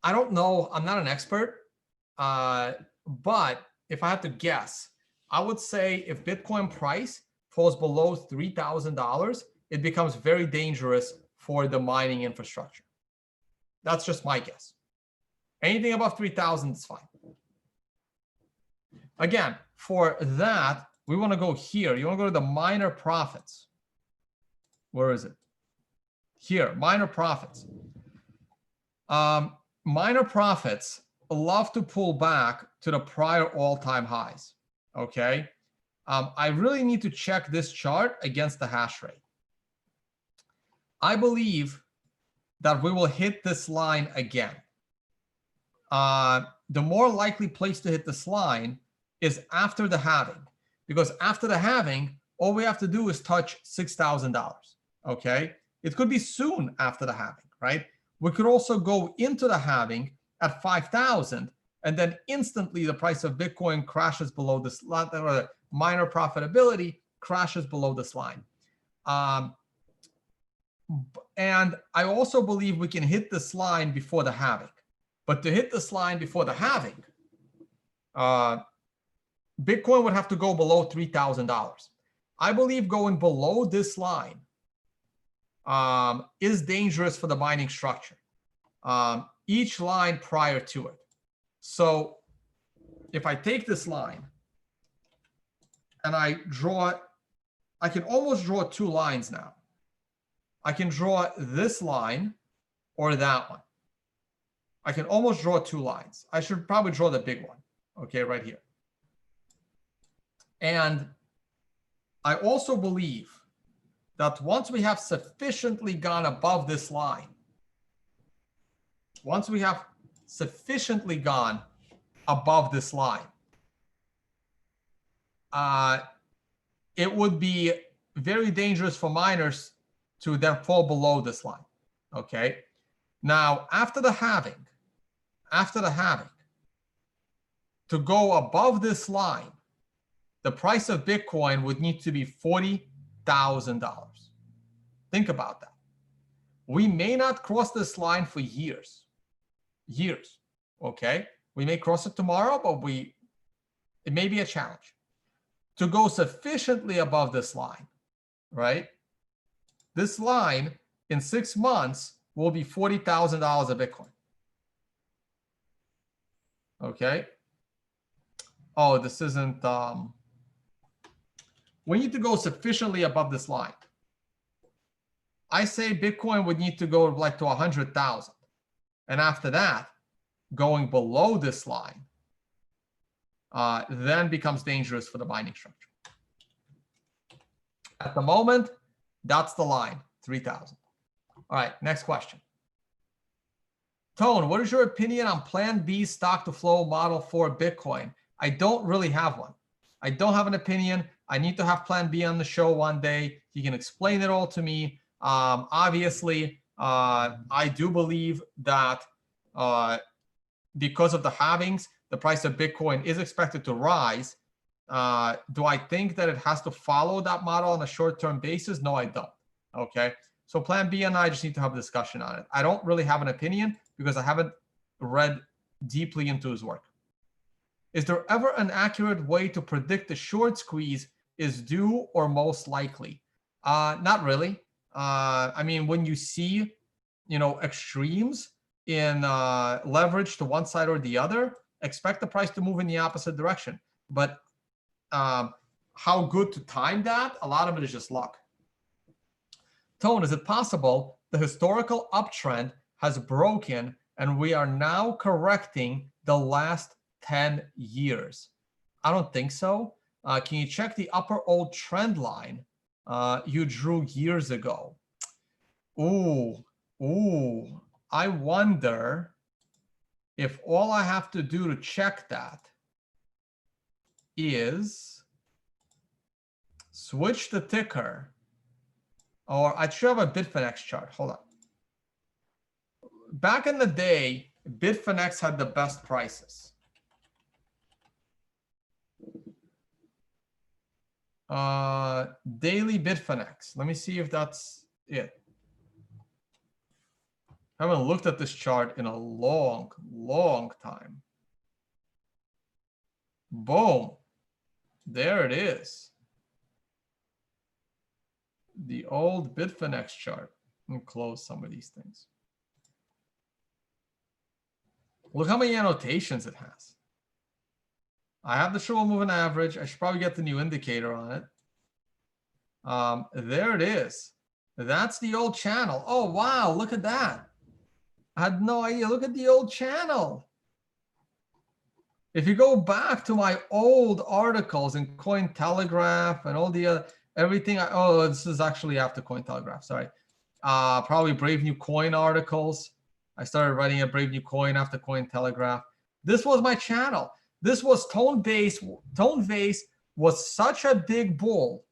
don't know. I'm not an expert. But if I had to guess, I would say if Bitcoin price falls below $3,000, it becomes very dangerous for the mining infrastructure. That's just my guess. Anything above 3,000 is fine. Again, for that, we want to go here. You want to go to the minor profits. Where is it? Here, minor profits. Minor profits love to pull back to the prior all-time highs. Okay, I really need to check this chart against the hash rate. I believe that we will hit this line again. The more likely place to hit this line is after the halving, because after the halving, all we have to do is touch $6,000. Okay, it could be soon after the halving, right? We could also go into the halving at 5,000, and then instantly the price of Bitcoin crashes below this line, or minor profitability crashes below this line. And I also believe we can hit this line before the halving. But to hit this line before the halving, Bitcoin would have to go below $3,000. I believe going below this line is dangerous for the binding structure. Each line prior to it. So if I take this line and I draw, I can almost draw two lines now. I can draw this line or that one. I can almost draw two lines. I should probably draw the big one, okay, right here. And I also believe that once we have sufficiently gone above this line, once we have sufficiently gone above this line, it would be very dangerous for miners to then fall below this line, okay? Now, after the halving, to go above this line, the price of Bitcoin would need to be $40,000. Think about that. We may not cross this line for years, okay? We may cross it tomorrow, but it may be a challenge. To go sufficiently above this line, right? This line in 6 months will be $40,000 of Bitcoin. Okay. Oh, this isn't, we need to go sufficiently above this line. I say Bitcoin would need to go like to 100,000. And after that, going below this line, then becomes dangerous for the binding structure. At the moment, that's the line, 3,000. All right, next question. Tone, what is your opinion on Plan B stock to flow model for Bitcoin? I don't really have one. I don't have an opinion. I need to have Plan B on the show one day. He can explain it all to me. Obviously, I do believe that because of the halvings, the price of Bitcoin is expected to rise. Do I think that it has to follow that model on a short-term basis? No, I don't. Okay. So Plan B and I just need to have a discussion on it. I don't really have an opinion because I haven't read deeply into his work. Is there ever an accurate way to predict the short squeeze is due or most likely? Not really. I mean, when you see, extremes in leverage to one side or the other, expect the price to move in the opposite direction. But how good to time that? A lot of it is just luck. Tone, is it possible the historical uptrend has broken and we are now correcting the last 10 years? I don't think so. Can you check the upper old trend line you drew years ago? Ooh, I wonder if all I have to do to check that is switch the ticker, or I should have a Bitfinex chart. Hold on. Back in the day, Bitfinex had the best prices. Daily Bitfinex. Let me see if that's it. I haven't looked at this chart in a long time. Boom. There it is. The old Bitfinex chart. Let me close some of these things. Look how many annotations it has. I have the short moving average. I should probably get the new indicator on it. There it is. That's the old channel. Oh, wow. Look at that. I had no idea. Look at the old channel. If you go back to my old articles in Cointelegraph and all the other, everything. Oh, this is actually after Cointelegraph. Sorry. probably Brave New Coin articles. I started writing a Brave New Coin after Cointelegraph. This was my channel. This was Tone Vays. Tone Vays was such a big bull.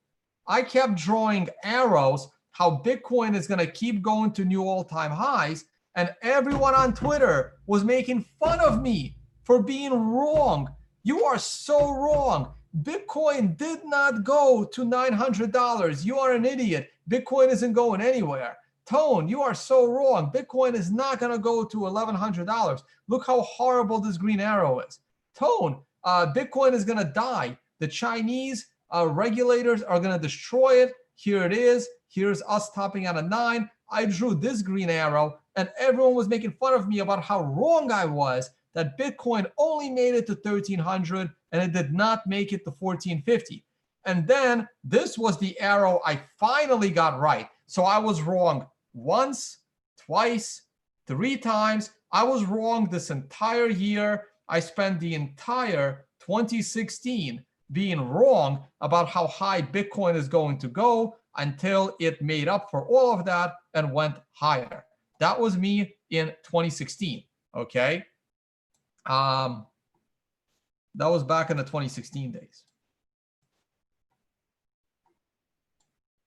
I kept drawing arrows how Bitcoin is going to keep going to new all-time highs. And everyone on Twitter was making fun of me for being wrong. You are so wrong. Bitcoin did not go to $900. You are an idiot. Bitcoin isn't going anywhere. Tone, you are so wrong. Bitcoin is not going to go to $1,100. Look how horrible this green arrow is. Tone, Bitcoin is going to die. The Chinese regulators are going to destroy it. Here it is. Here's us topping at a 9. I drew this green arrow, and everyone was making fun of me about how wrong I was, that Bitcoin only made it to 1,300 and it did not make it to 1,450. And then this was the arrow I finally got right. So I was wrong once, twice, 3 times. I was wrong this entire year. I spent the entire 2016 being wrong about how high Bitcoin is going to go until it made up for all of that and went higher. That was me in 2016, okay? That was back in the 2016 days.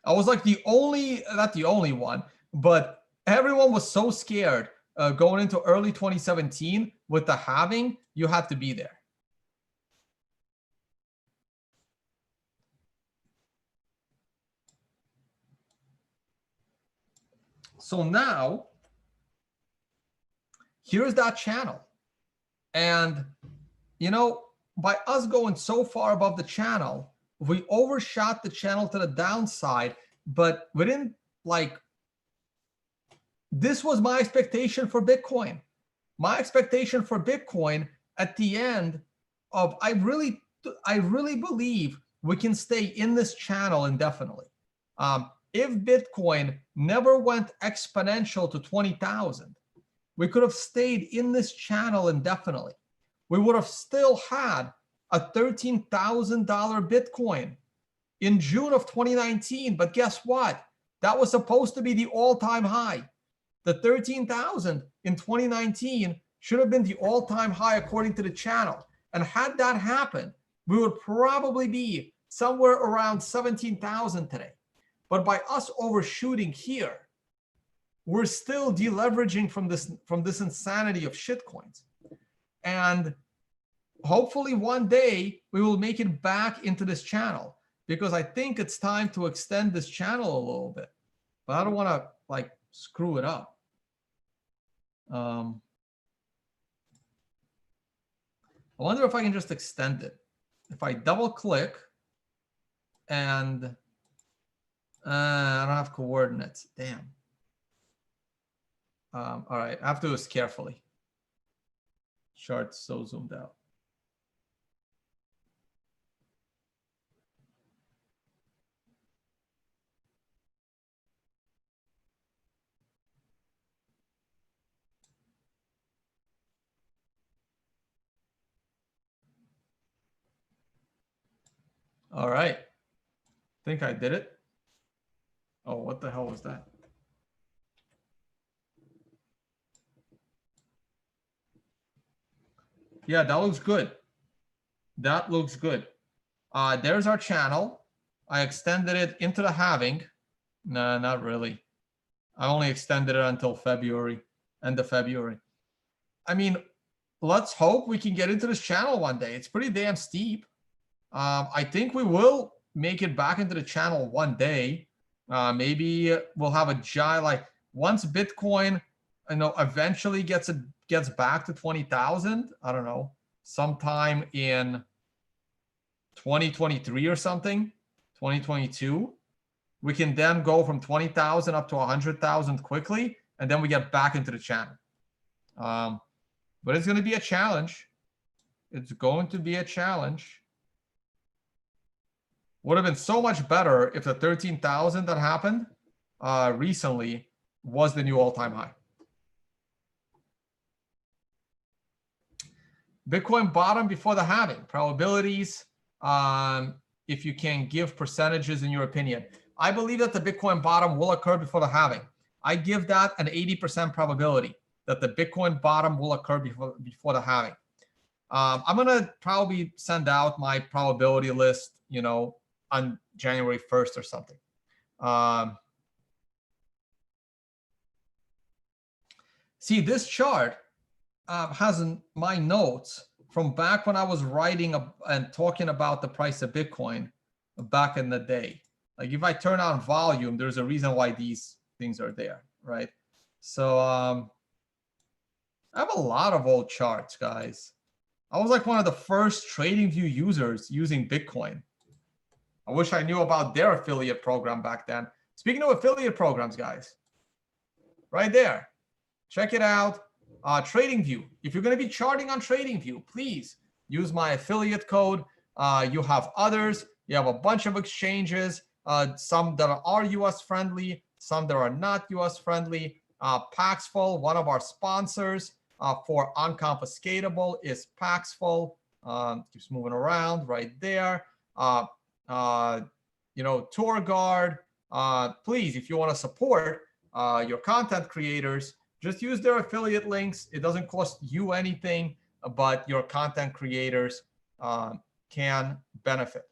I was like the only, not the only one, but everyone was so scared going into early 2017 with the halving, you had to be there. So now, here's that channel. And, you know, by us going so far above the channel, we overshot the channel to the downside, but we didn't like, this was my expectation for Bitcoin. My expectation for Bitcoin at the end of, I really believe we can stay in this channel indefinitely. If Bitcoin never went exponential to 20,000, we could have stayed in this channel indefinitely. We would have still had a $13,000 Bitcoin in June of 2019. But guess what? That was supposed to be the all-time high. The 13,000 in 2019 should have been the all-time high according to the channel. And had that happened, we would probably be somewhere around 17,000 today. But by us overshooting here, we're still deleveraging from this insanity of shitcoins. And hopefully one day we will make it back into this channel, because I think it's time to extend this channel a little bit. But I don't want to like screw it up. I wonder if I can just extend it. If I double click and I don't have coordinates, damn. All right, I have to do this carefully. Chart's so zoomed out. All right, I think I did it. Oh, what the hell was that? Yeah, that looks good. That looks good. There's our channel. I extended it into the halving. No, not really. I only extended it until February, end of February. I mean, let's hope we can get into this channel one day. It's pretty damn steep. I think we will make it back into the channel one day. Maybe we'll have a giant, like once Bitcoin, eventually gets back to 20,000. I don't know, sometime in 2023 or something, 2022. We can then go from 20,000 up to 100,000 quickly, and then we get back into the channel. But it's going to be a challenge. It's going to be a challenge. Would have been so much better if the 13,000 that happened recently was the new all-time high. Bitcoin bottom before the halving. Probabilities, if you can give percentages in your opinion. I believe that the Bitcoin bottom will occur before the halving. I give that an 80% probability that the Bitcoin bottom will occur before the halving. I'm gonna probably send out my probability list, on January 1st or something. See, this chart has in my notes from back when I was writing and talking about the price of Bitcoin back in the day. Like if I turn on volume, there's a reason why these things are there, right? So I have a lot of old charts, guys. I was like one of the first TradingView users using Bitcoin. I wish I knew about their affiliate program back then. Speaking of affiliate programs, guys, right there, check it out. TradingView. If you're going to be charting on TradingView, please use my affiliate code. You have others. You have a bunch of exchanges, some that are US friendly, some that are not US friendly. Paxful, one of our sponsors for Unconfiscatable is Paxful. Keeps moving around right there. TourGuard. Please, if you want to support your content creators, just use their affiliate links. It doesn't cost you anything, but your content creators can benefit.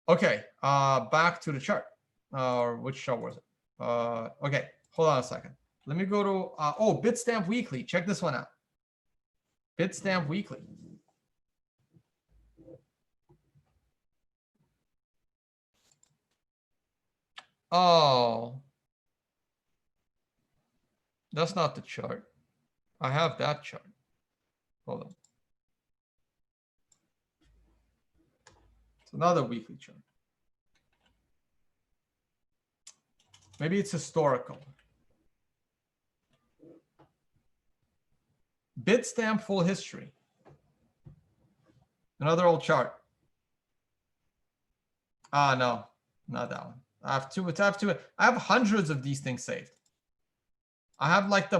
Okay, back to the chart. Which chart was it? Okay, hold on a second. Let me go to, Bitstamp Weekly. Check this one out. Bitstamp Weekly. Oh, that's not the chart. I have that chart. Hold on. It's another weekly chart. Maybe it's historical. Bitstamp full history. Another old chart. No, not that one. I have two. I have hundreds of these things saved. I have the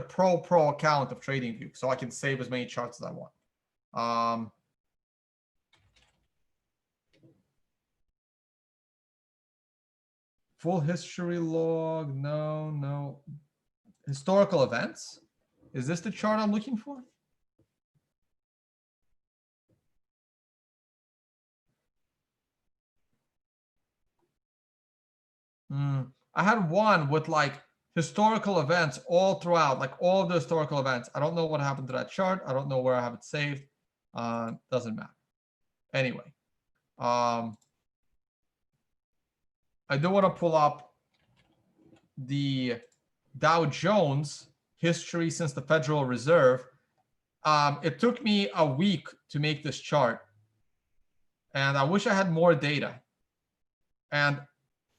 pro account of TradingView, so I can save as many charts as I want. Full history log. No. Historical events. Is this the chart I'm looking for? I had one with like historical events all throughout, like all of the historical events. I don't know what happened to that chart. I don't know where I have it saved. Doesn't matter. Anyway, I do want to pull up the Dow Jones history since the Federal Reserve. It took me a week to make this chart, and I wish I had more data. And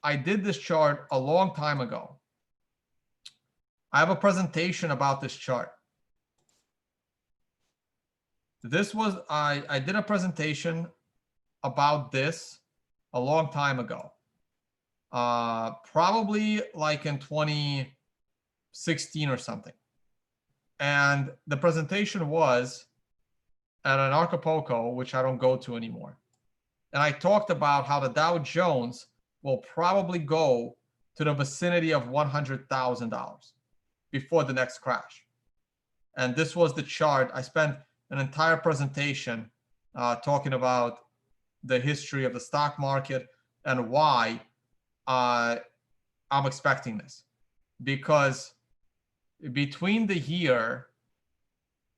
I did this chart a long time ago. I have a presentation about this chart. This was, I did a presentation about this a long time ago. Probably like in 2016 or something. And the presentation was at an Acapulco, which I don't go to anymore. And I talked about how the Dow Jones will probably go to the vicinity of $100,000 before the next crash. And this was the chart. I spent an entire presentation talking about the history of the stock market and why I'm expecting this. Because between the year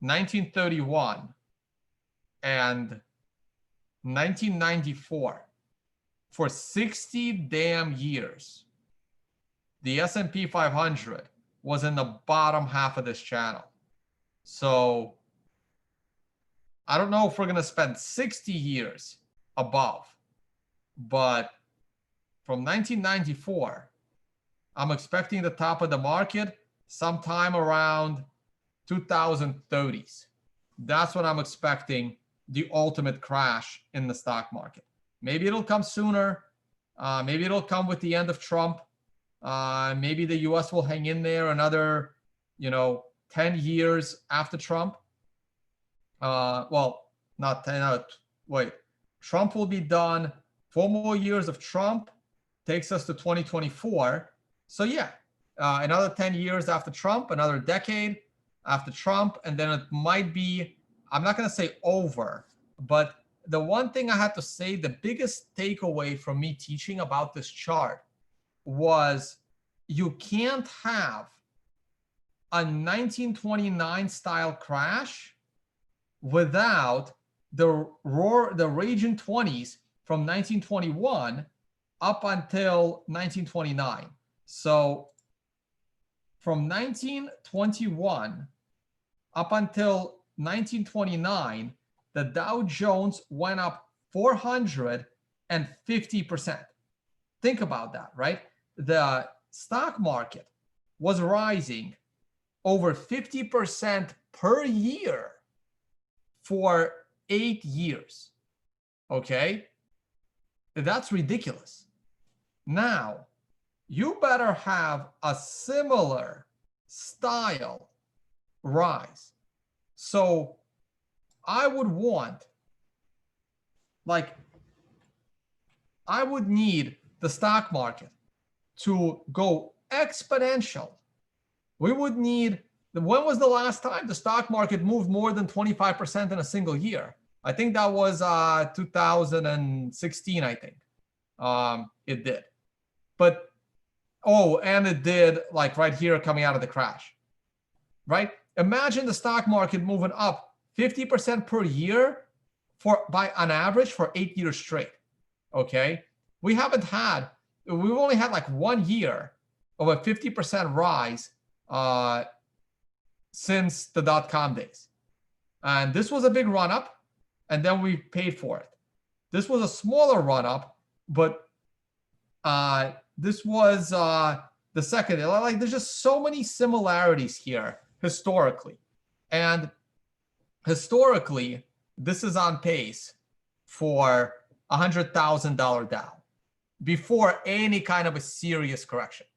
1931 and 1994, for 60 damn years, the S&P 500 was in the bottom half of this channel. So I don't know if we're going to spend 60 years above, but from 1994, I'm expecting the top of the market sometime around 2030s. That's when I'm expecting the ultimate crash in the stock market. Maybe it'll come sooner. Maybe it'll come with the end of Trump. Maybe the US will hang in there another, 10 years after Trump. Well, not 10, wait. Trump will be done. 4 more years of Trump takes us to 2024. So yeah, another 10 years after Trump, another decade after Trump, and then it might be, I'm not going to say over, but the one thing I had to say, the biggest takeaway from me teaching about this chart was you can't have a 1929 style crash without the raging 20s from 1921 up until 1929. So from 1921 up until 1929, the Dow Jones went up 450%. Think about that, right? The stock market was rising over 50% per year for 8 years. Okay? That's ridiculous. Now, you better have a similar style rise. So I would want, like, I would need the stock market to go exponential. We would need, when was the last time the stock market moved more than 25% in a single year? I think that was 2016, I think. It did. But, oh, and it did like right here coming out of the crash, right? Imagine the stock market moving up 50% per year by on average for 8 years straight, okay? We've only had like 1 year of a 50% rise since the dot-com days. And this was a big run-up, and then we paid for it. This was a smaller run-up, but this was the second. Like, there's just so many similarities here historically. And historically, this is on pace for $100,000 down before any kind of a serious correction.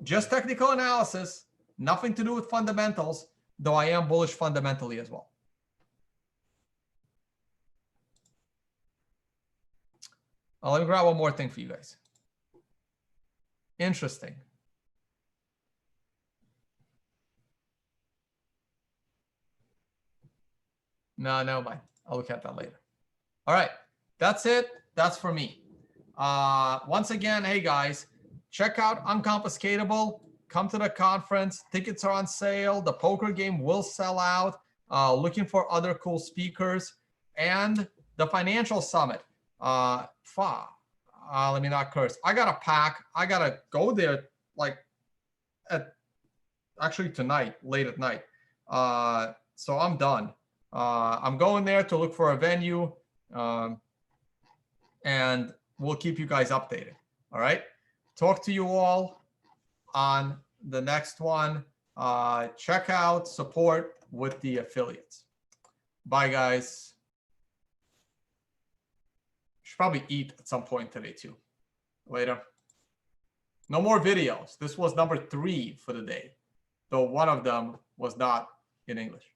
Just technical analysis, nothing to do with fundamentals, though I am bullish fundamentally as well. Let me grab one more thing for you guys. Interesting. No, never mind. I'll look at that later. All right, that's it. That's for me. Once again, hey guys, check out Unconfiscatable. Come to the conference. Tickets are on sale. The poker game will sell out. Looking for other cool speakers. And the financial summit. Let me not curse. I got a pack. I got to go there like actually tonight, late at night. So I'm done. I'm going there to look for a venue, and we'll keep you guys updated. All right. Talk to you all on the next one. Check out support with the affiliates. Bye, guys. Should probably eat at some point today too. Later. No more videos. This was number 3 for the day, though one of them was not in English.